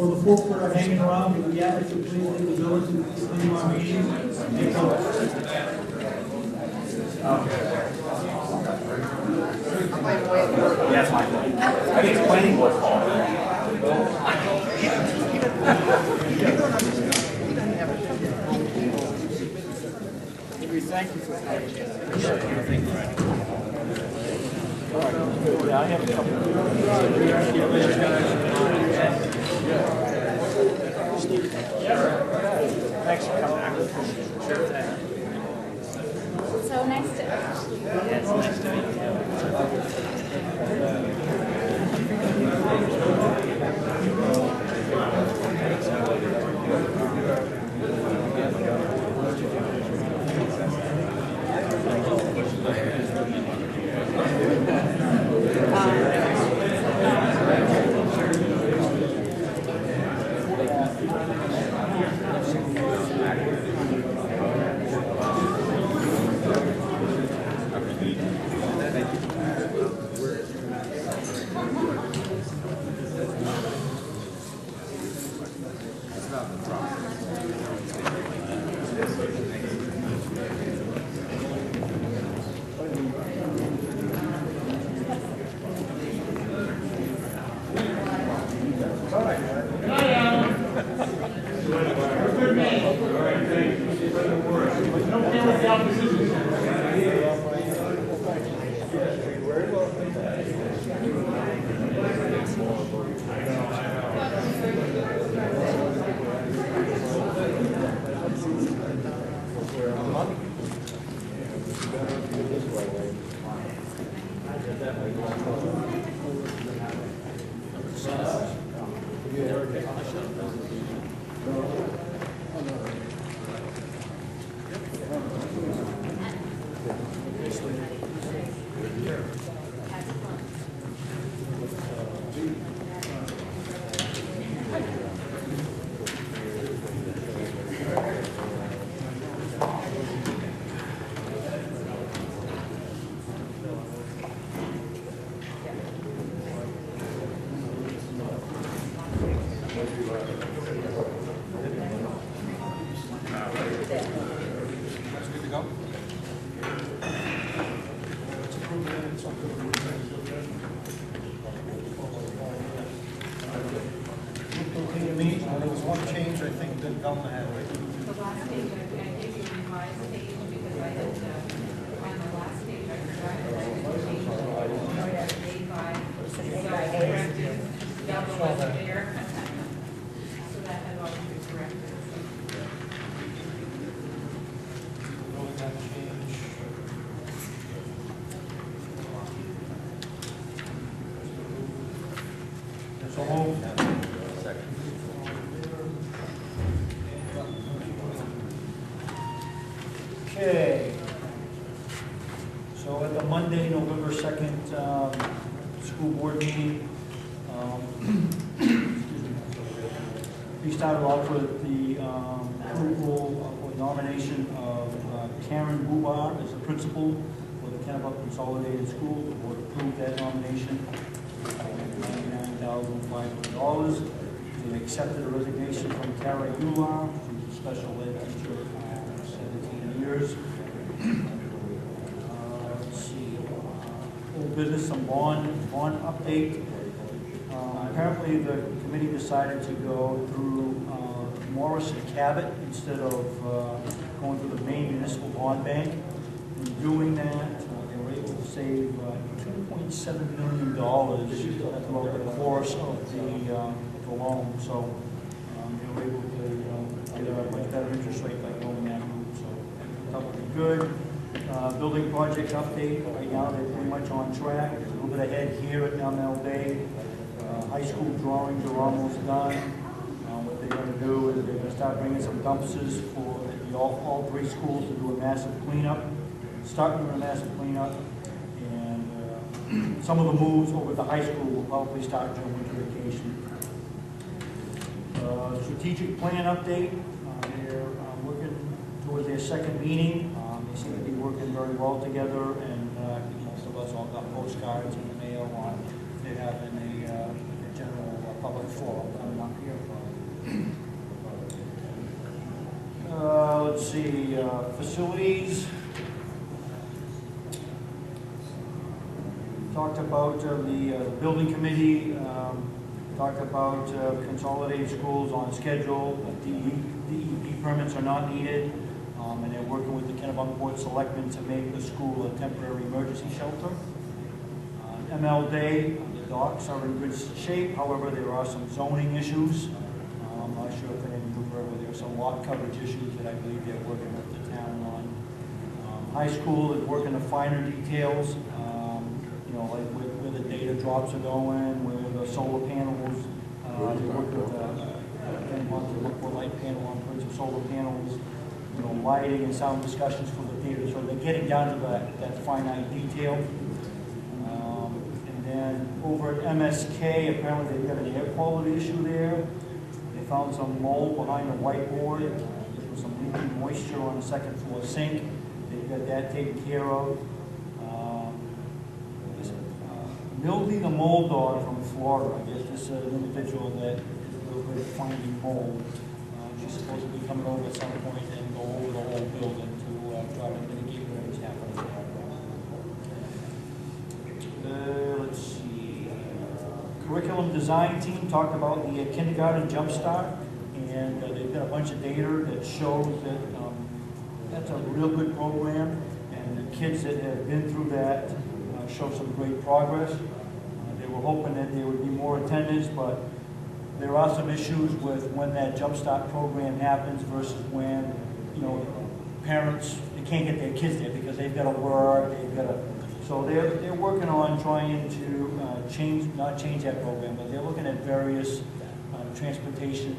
the folks that are hanging around, we ask that you please leave the doors to continue our meeting. Take Yes, Michael. I think it's planning board fault. Thank you for yeah, I have a couple. Thanks for coming. Sure thing. So nice to. Yes, nice to meet There was one change, I think, that Velma had, right? The last page, I gave you a revised page because I had, on the last page, I forgot to write the change. So I corrected, Delta wasn't there. So that had all been corrected. Really got change. So moved. Okay. So at the Monday, November 2nd, school board meeting, we started off with the approval or nomination of Karen Bubar as the principal for the Kennebunk Consolidated School. The board approved that nomination, $99,500. They accepted a resignation from Tara Ular, who's a special ed teacher for 17 years. Let's see, old business, some bond update. Apparently the committee decided to go through Morris and Cabot instead of going to the main municipal bond bank. In doing that, they were able to save $2.7 million throughout the course of the loan. So they were able to get a much better interest rate by going that route. So that would be good. Building project update. Right now, they're pretty much on track. A little bit ahead here at Mel Bay. High school drawings are almost done. What they're going to do is they're going to start bringing some dumpsters for all three schools to do a massive cleanup. Start doing a massive cleanup. And some of the moves over at the high school will probably start during winter vacation. Strategic plan update. They're working toward their second meeting. They seem to be working very well together, and I think most of us all got postcards in the mail on they're having a general public forum coming up here. Let's see, facilities. Talked about the building committee. Talked about consolidated schools on schedule. DEP permits are not needed. And they're working with the Kennebunk Board of Selectmen to make the school a temporary emergency shelter. ML Day, the docks are in good shape. However, there are some zoning issues. I'm not sure if any of you remember, there are some lot coverage issues that I believe they're working with the town on. High school is working the finer details, you know, like where the data drops are going, where the solar panels, they're working with the light panel on prints of solar panels. You know, lighting and sound discussions for the theater, so they're getting down to that finite detail. And then over at MSK, apparently they've got an air quality issue there. They found some mold behind the whiteboard. There was some leaking moisture on the second floor sink. They've got that taken care of. Mildy the mold dog from Florida, I guess this is an individual that is a little bit of finding mold. She's supposed to be coming over at some point and go over the whole building to try to mitigate whatever's happening. Let's see. Curriculum design team talked about the kindergarten jumpstart, and they've got a bunch of data that shows that that's a real good program, and the kids that have been through that show some great progress. They were hoping that there would be more attendance, but there are some issues with when that Jumpstart program happens versus when, you know, parents, they can't get their kids there because they've got to work, they've got to, so they're working on trying to not change that program, but they're looking at various transportation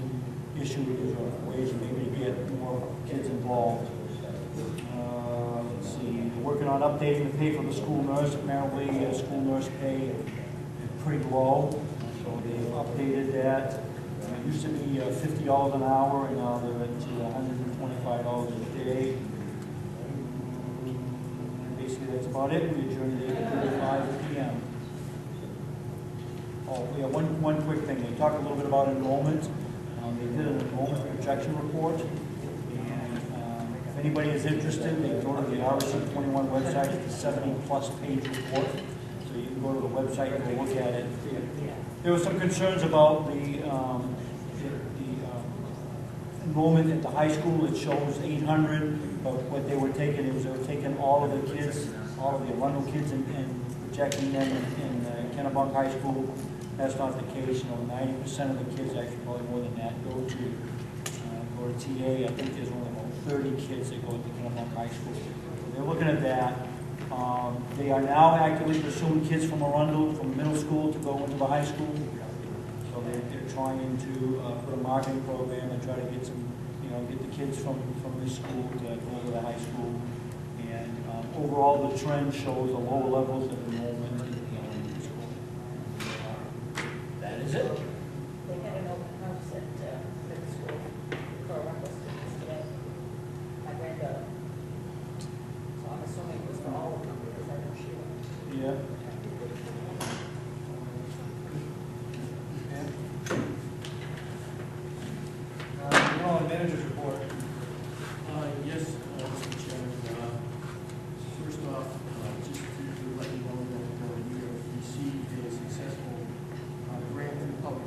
issues or ways maybe to get more kids involved. Let's see, they're working on updating the pay for the school nurse. Apparently, school nurse pay is pretty low. So they've updated that. It used to be $50 an hour, and now they're at $125 a day. Basically, that's about it. We adjourned at 8:35 p.m. Oh, we have one quick thing. They talked a little bit about enrollment. They did an enrollment projection report. And if anybody is interested, they can go to the RSC 21 website. It's a 70-plus page report. So you can go to the website and go look at it. There were some concerns about the enrollment at the high school. It shows 800, but what they were taking, they were taking all of the kids, all of the Arundel kids, and projecting them in Kennebunk High School. That's not the case. You know, 90% of the kids, actually probably more than that, go to TA. I think there's only about 30 kids that go to Kennebunk High School. So they're looking at that. They are now actively pursuing kids from Arundel, from middle school to go into the high school. So they're trying to put a marketing program and try to get some, you know, get the kids from this school to go to the high school. And overall, the trend shows the lower levels of enrollment in the elementary school. That is it. They had an open house at the school for Arundel students today. My granddaughter. So I'm assuming it was for all of them because I know she went. Yeah. Manager's report. Yes, Mr. Chairman. First off, just to let you know that you have received a successful grant from the Public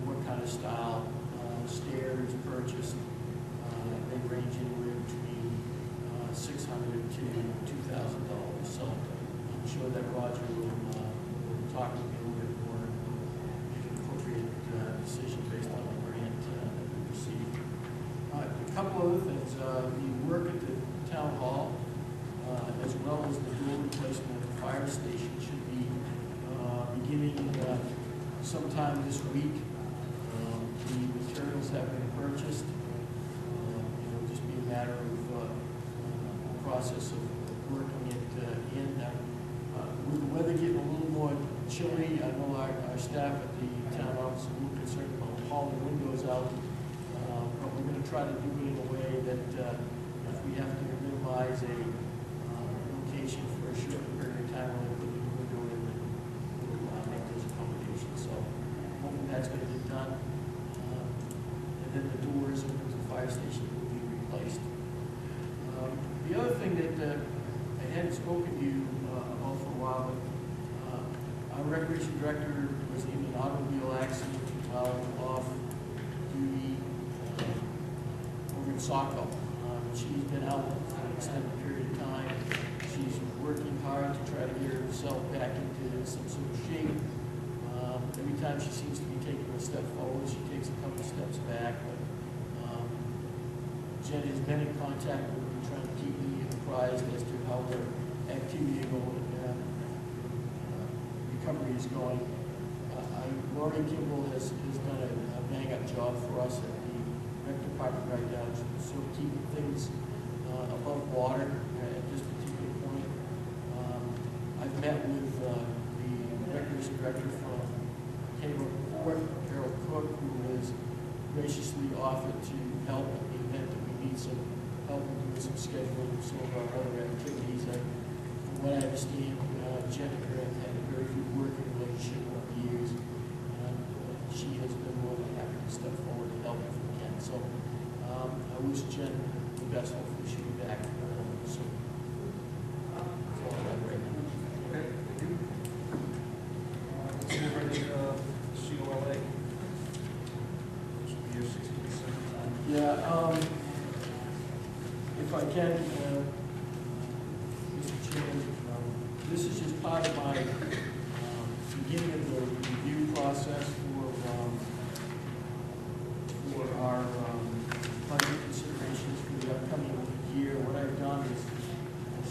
what kind of style stairs purchased. They range anywhere between $600 to $2,000. So I'm sure that Roger will talk with me a little bit more and make an appropriate decision based on the grant that we received. A couple other things. The work at the town hall, as well as the door replacement at the fire station, should be beginning sometime this week. The materials have been purchased. It'll just be a matter of process of working it in. With the weather getting a little more chilly, I know our staff at the town office is a little concerned about hauling windows out, but we're going to try to do it in a way that if we have to minimize a location for a short period of time, we'll put the window in and we'll make those accommodations. So hopefully that's going to get done. And then the doors into the fire station will be replaced. The other thing that I hadn't spoken to you about for a while, but our recreation director was in an automobile accident while off duty over in Saco. She's been out for an extended period of time. She's working hard to try to get herself back into some sort of shape. Every time she seems to be taking a step forward, she takes a couple of steps back. But Jen has been in contact with me, trying to keep me apprised as to how her activity and recovery is going. Lori Kimball has done a bang-up job for us at the rec department right now, sort of keeping things above water at this particular point. I've met with the recreation director from Hayward Court, Carol Cook, who has graciously offered to help in the event that we need some help in doing some scheduling of some of our other activities. From what I understand, Jennifer had a very good working relationship over the years, and she has been more than happy to step forward and help if we can. So I wish Jen the best. Hopefully she'll be back soon. That's all I have right now. Okay, thank you. Let's move right into COLA. This will be your 60%. Yeah, if I can, Mr. Chairman, this is just part of my beginning of the review process for our budget considerations for the upcoming year. What I've done is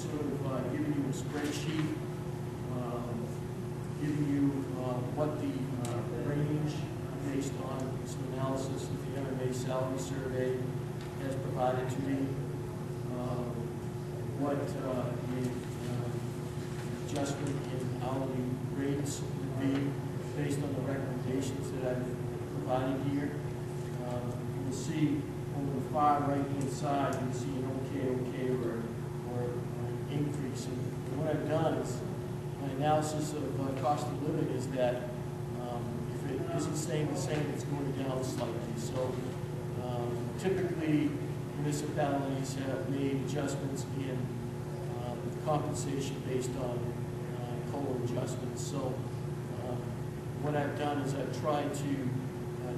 sort of given you a spreadsheet, giving you what the range based on some analysis that the MMA salary survey has provided to me, what the adjustment in hourly rates would be based on the recommendations that I've provided here. You'll see on the far right-hand side, you'll see an okay, or an increase. And what I've done is, my analysis of cost of living is that if it isn't staying the same, it's going down slightly. So typically, municipalities have made adjustments in compensation based on COLA adjustments. So what I've done is I've tried to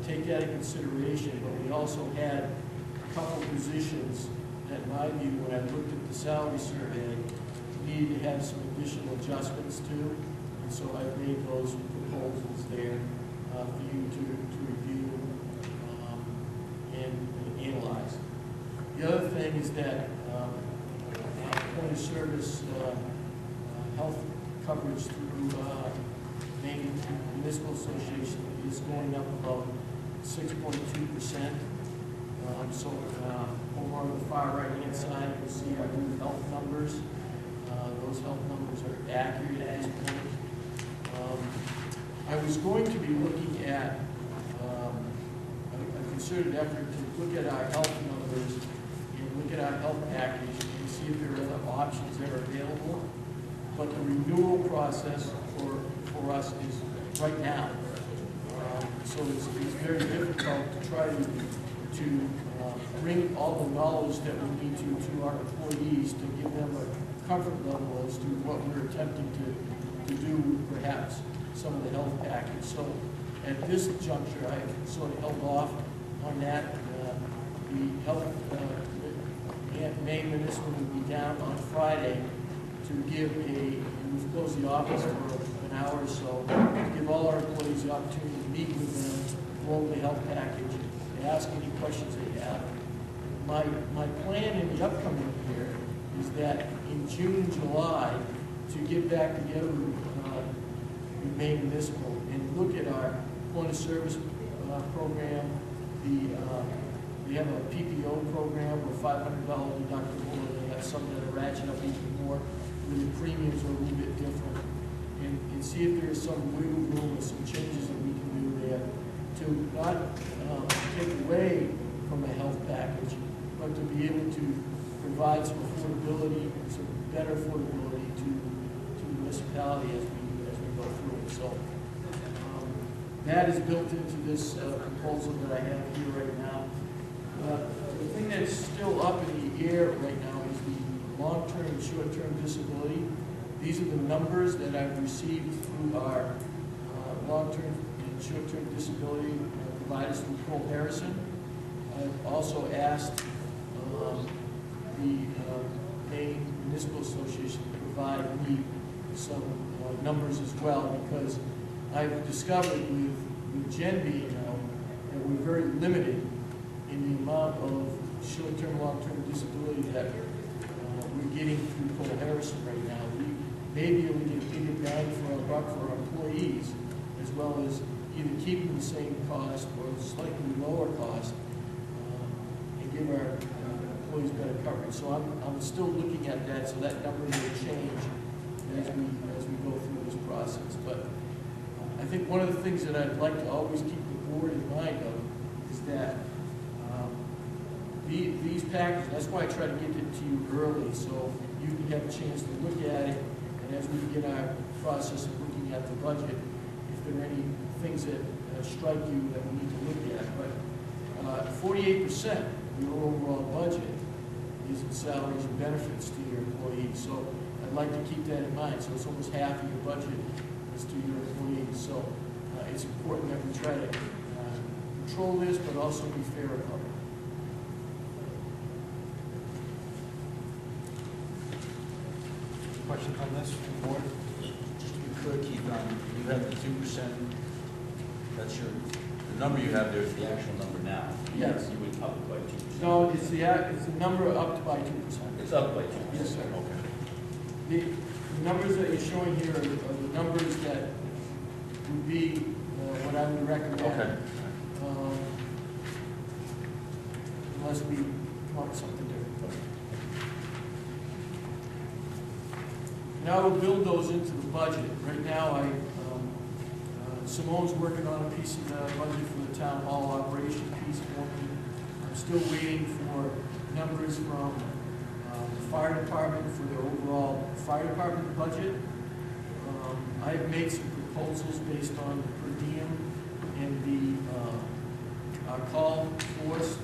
take that into consideration, but we also had a couple of positions that, in my view, when I looked at the salary survey, needed to have some additional adjustments to, and so I've made those proposals there for you to review and analyze. The other thing is that point of service health coverage through Maine Municipal Association is going up about 6.2%. So over on the far right-hand side, you'll see our new health numbers. Those health numbers are accurate at this point. I was going to be looking at a concerted effort to look at our health numbers and look at our health package and see if there are other options that are available. But the renewal process for us is right now. So it's very difficult to try to bring all the knowledge that we need to our employees to give them a comfort level as to what we're attempting to do with perhaps some of the health package. So at this juncture, I sort of held off on that. The health, May municipal will be down on Friday to give we've closed the office for an hour or so, to give all our employees the opportunity to meet with them, go over the health package, and ask any questions they have. My plan in the upcoming year is that in June and July, to get back together with Maine Municipal and look at our point of service program. We have a PPO program with $500 deductible, and they have some that are ratchet up even more, where the premiums are a little bit different. And see if there's some wiggle room or some changes that we can do there to not take away from a health package, but to be able to provide some affordability, some better affordability to the municipality as we go through it. So that is built into this proposal that I have here right now. The thing that's still up in the air right now is the long-term and short-term disability. These are the numbers that I've received through our long-term and short-term disability providers through Cole Harrison. I've also asked the Maine Municipal Association to provide me some numbers as well, because I've discovered with Gen being out that we're very limited in the amount of short-term, long-term disability that we're getting through Cole Harrison right now. We may be able to get bigger bang for our buck for our employees, as well as either keeping the same cost or slightly lower cost, and give our employees better coverage. So I'm still looking at that, so that number will change as we go through this process. But I think one of the things that I'd like to always keep the board in mind of is that these packages, that's why I try to get it to you early, so you can have a chance to look at it, and as we begin our process of looking at the budget, if there are any things that strike you that we need to look at. But 48% of your overall budget is in salaries and benefits to your employees, so I'd like to keep that in mind. So it's almost half of your budget is to your employees, so it's important that we try to control this, but also be fair about it. Questions on this from the board? Just to be clear, Keith, you have the 2%, that's the number you have there is the actual number now. Yes. You would up it by 2%. No, it's the number up to by 2%. It's up by 2%? Yes, sir. Okay. The numbers that you're showing here are the numbers that would be what I would recommend. Okay. Unless we come up with something different. Now we'll build those into the budget. Right now, Simone's working on a piece of the budget for the town hall operation piece for me. I'm still waiting for numbers from the fire department for their overall fire department budget. I've made some proposals based on the per diem and our call force,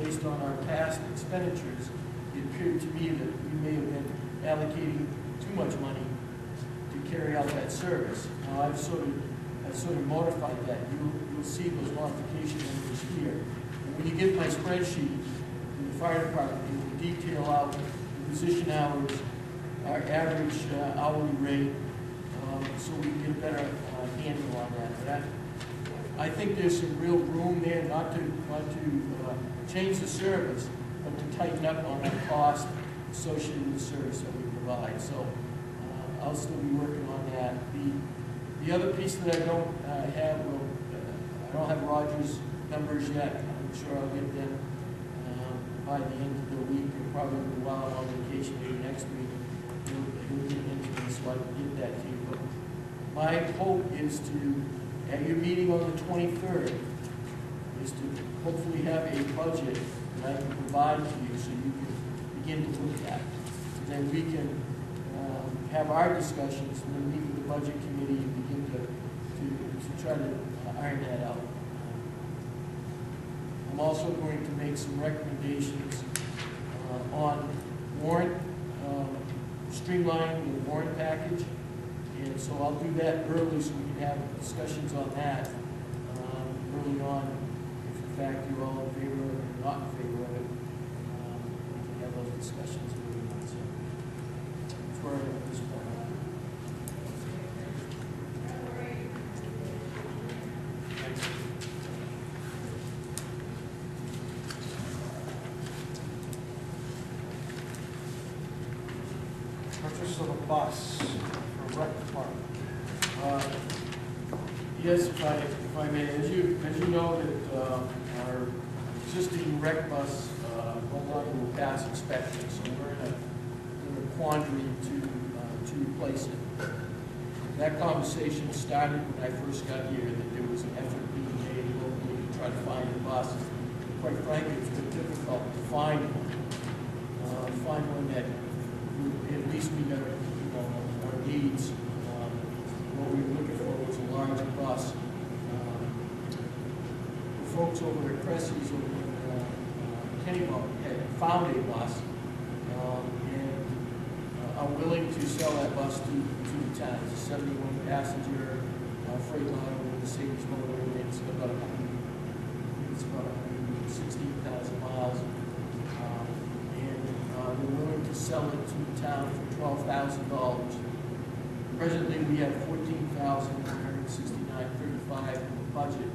based on our past expenditures. It appeared to me that we may have been allocating too much money to carry out that service. Now I've sort of modified that. You'll see those modification numbers here. And when you get my spreadsheet in the fire department, it will detail out the position hours, our average hourly rate, so we can get a better handle on that. But I think there's some real room there not to change the service, but to tighten up on the cost associated with the service that we provide. So I'll still be working on that. The other piece that I don't have, I don't have Roger's numbers yet. I'm sure I'll get them by the end of the week, or probably while I'm on vacation, maybe next week. He'll get into this, so I can get that to you. But my hope is to, at your meeting on the 23rd, is to hopefully have a budget that I can provide to you so you can begin to look at. And then we can have our discussions and then meet with the budget committee and begin to try to iron that out. I'm also going to make some recommendations on warrant, streamlining the warrant package. And so I'll do that early so we can have discussions on that early on, if in fact you're all in favor of it or not in favor of it, we can have those discussions early on. So that's where I am at this point. Purchase of a bus for rec department. Yes, if I may, as you know, that our existing rec bus no longer will pass inspection, so we're in a quandary to replace it. That conversation started when I first got here, that there was an effort being made locally to try to find a bus. Quite frankly, it's been difficult to find one that would at least meet our needs. What we were looking for was a larger bus. The folks over at Cressy's over in Kennebunk had found a bus and are willing to sell that bus to the town. It's a 71-passenger Freightliner with Mercedes motor, and it's about 116,000 miles. We're willing to sell it to the town for $12,000. Presently, we have $14,169.35 in the budget,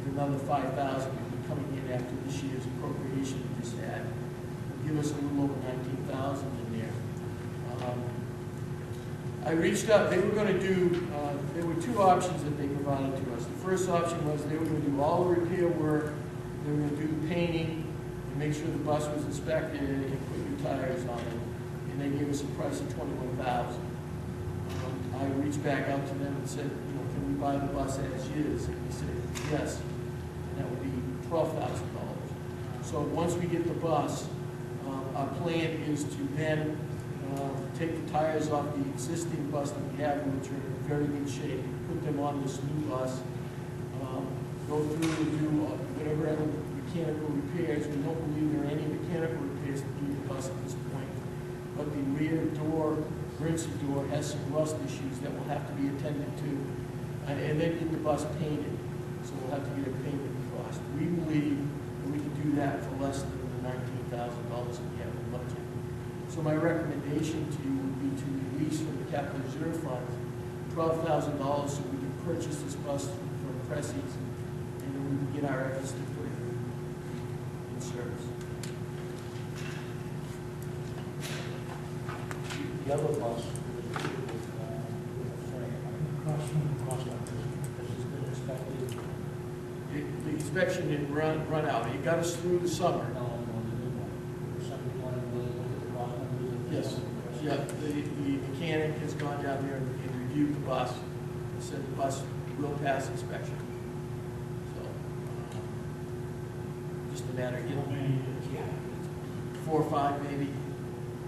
with another $5,000 coming in after this year's appropriation we just had. It'll give us a little over $19,000 in there. I reached out. They were going to do. There were two options that they provided to us. The first option was they were going to do all the repair work. They were going to do the painting and make sure the bus was inspected and put new tires on it. And they gave us a price of $21,000. I reached back out to them and said, can we buy the bus as is? And he said, yes. And that would be $12,000. So once we get the bus, our plan is to then take the tires off the existing bus that we have, which are in very good shape, put them on this new bus, go through and do whatever other mechanical repairs. We don't believe there are any mechanical repairs that need the bus at this point. But the rear door, emergency door, has some rust issues that will have to be attended to. And then get the bus painted. So we'll have to get a painting cost. We believe that we can do that for less than the $19,000 that we have in the budget. So my recommendation to you would be to release from the capital reserve fund $12,000 so we can purchase this bus from Cressy's, and then we can get our efforts to put it in service. The other bus was with a frame. Cost like this, because it's been inspected. The inspection didn't run out. It got us through the summer. No, the new one. Somebody wanted to really look at the cost numbers. Yes. Yeah, the mechanic has gone down there and reviewed the bus, and said the bus will pass inspection. So, just a matter of getting 4 or 5 maybe.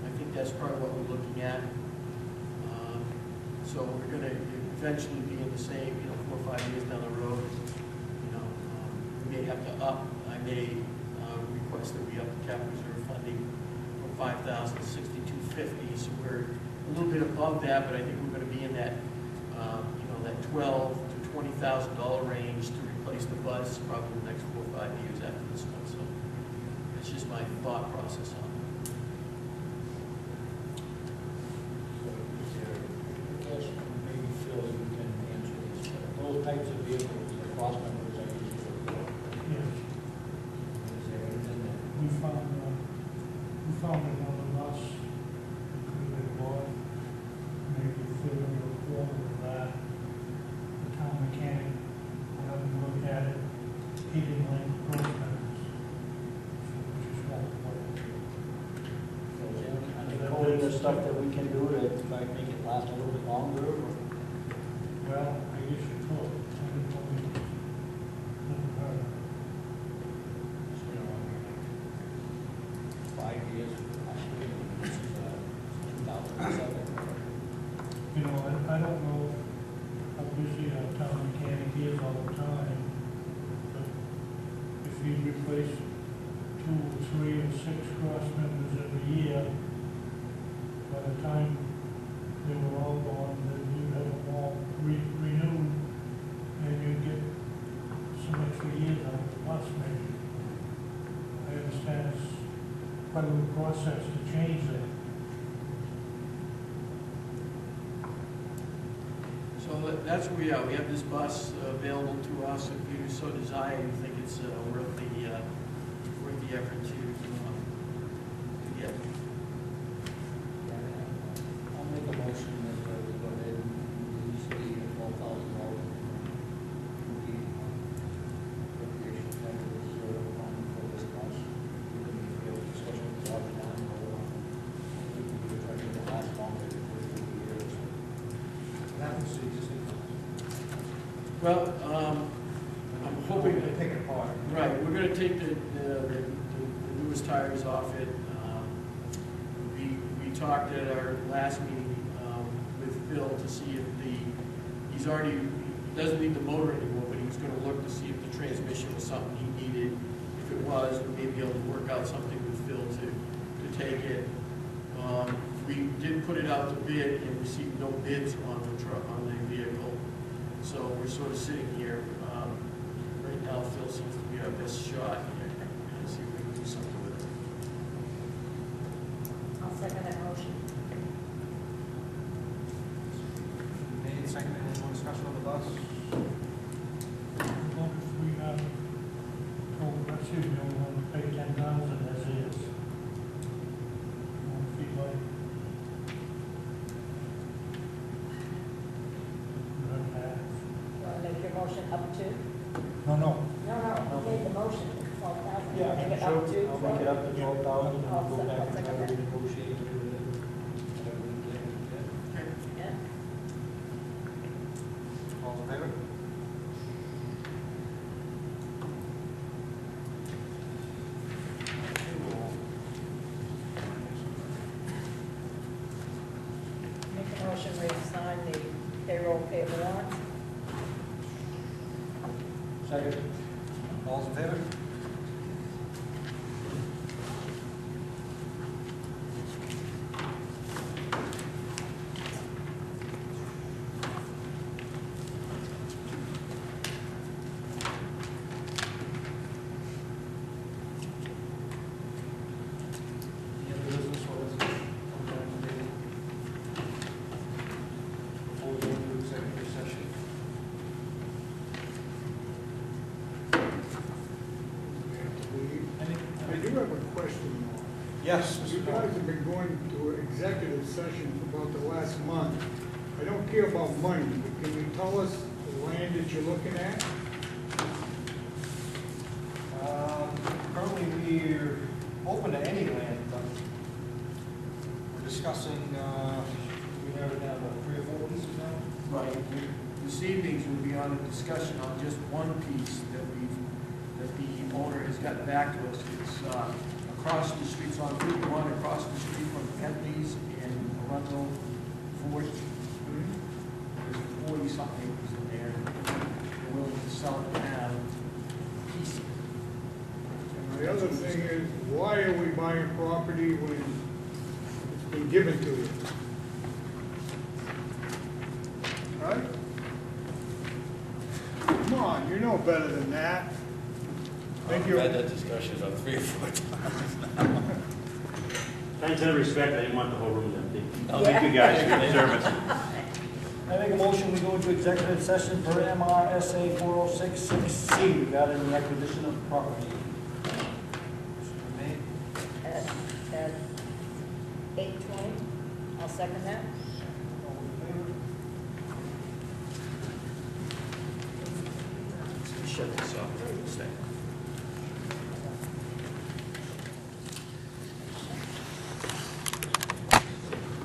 I think that's part of what we're looking at. So we're going to eventually be in the same, 4 or 5 years down the road. We may have to up. I may request that we up the capital reserve funding from $5,000 to $6,250. So we're a little bit above that, but I think we're going to be in that, that $12,000 to $20,000 range to replace the bus probably the next 4 or 5 years after this one. So that's just my thought process on it. Maybe Phil, you can answer this. Those types of vehicles, the cost numbers I used to report. Yes, Is there anything that we found it on the bus, we bought, maybe fill in a quarter of that. The town mechanic went up and looked at it, he didn't like the growth patterns. So we just walked away. coating or stuff that we can do to try to make it last a little bit longer? Or? Well, I guess you could, I didn't know we never heard of it. So, 5 years, actually, this is 2007. You know, I don't know how busy our town mechanic is all the time, but if you replace 2 or 3 or 6 cross members every year, by the time they were all gone, then you have them all renewed, and you get some extra 3 years on the bus, maybe. I understand it's quite a little process to change that. So that's where we are. We have this bus available to us if you so desire. You think it's worth the effort to get. I'll make a motion that we go ahead and use the $12,000 the recreation center reserve fund for this bus. We can have a discussion with Roger down or we can do it right in the last longer than 3 years. What happens to existing funds? Well, I'm hoping to pick it apart. Right, we're gonna take the newest tires off it. We talked at our last meeting with Phil to see if he doesn't need the motor anymore, but he was gonna look to see if the transmission was something he needed. If it was, we may be able to work out something with Phil to take it. We did put it out to bid and received no bids on the vehicle. So we're sort of sitting here. Right now, Phil seems to be our best shot here, and see if we can do something with it. I'll second that motion. Made, seconded, any more discussion on the bus? As long as we, only want to pay 10,000 as is. Won't feel like. Want to make your motion up to? No, no. No, you made the motion, 12,000. Yeah, Make it up to? I'll make it up to 12,000 and I'll we'll go back and try second to that. renegotiate it with it. Whatever we can. Yeah. All in favor? Make a motion, we sign the payroll payable warrants. Second. All in favor? Any other business or resolution? Before we go into executive session. I do have a question. Yes, You Mr. guys Bell. have been going to executive session for about the last month. I don't care about money, but can you tell us the land that you're looking at? Currently, we're open to any land, but we're discussing, we have it down to 3 or 4 pieces now? Right, this evening's will be on a discussion on just one piece that the owner has gotten back to us. It's across the street, it's on 51, across the street from Bentley's and Arundel Ford. There's 40-something acres in there. They're willing to sell it now, piece. And the other thing is, why are we buying property when it's been given to you? Right? Come on, you know better than that. I've had that discussion about 3 or 4 times now. Thanks in respect, I didn't want the whole room empty. No, thank you guys for your service. I make a motion, we go into executive session per MRSA 4066C regarding the acquisition of property. Made. At 8:20, I'll second that. All in favor? Shut this off.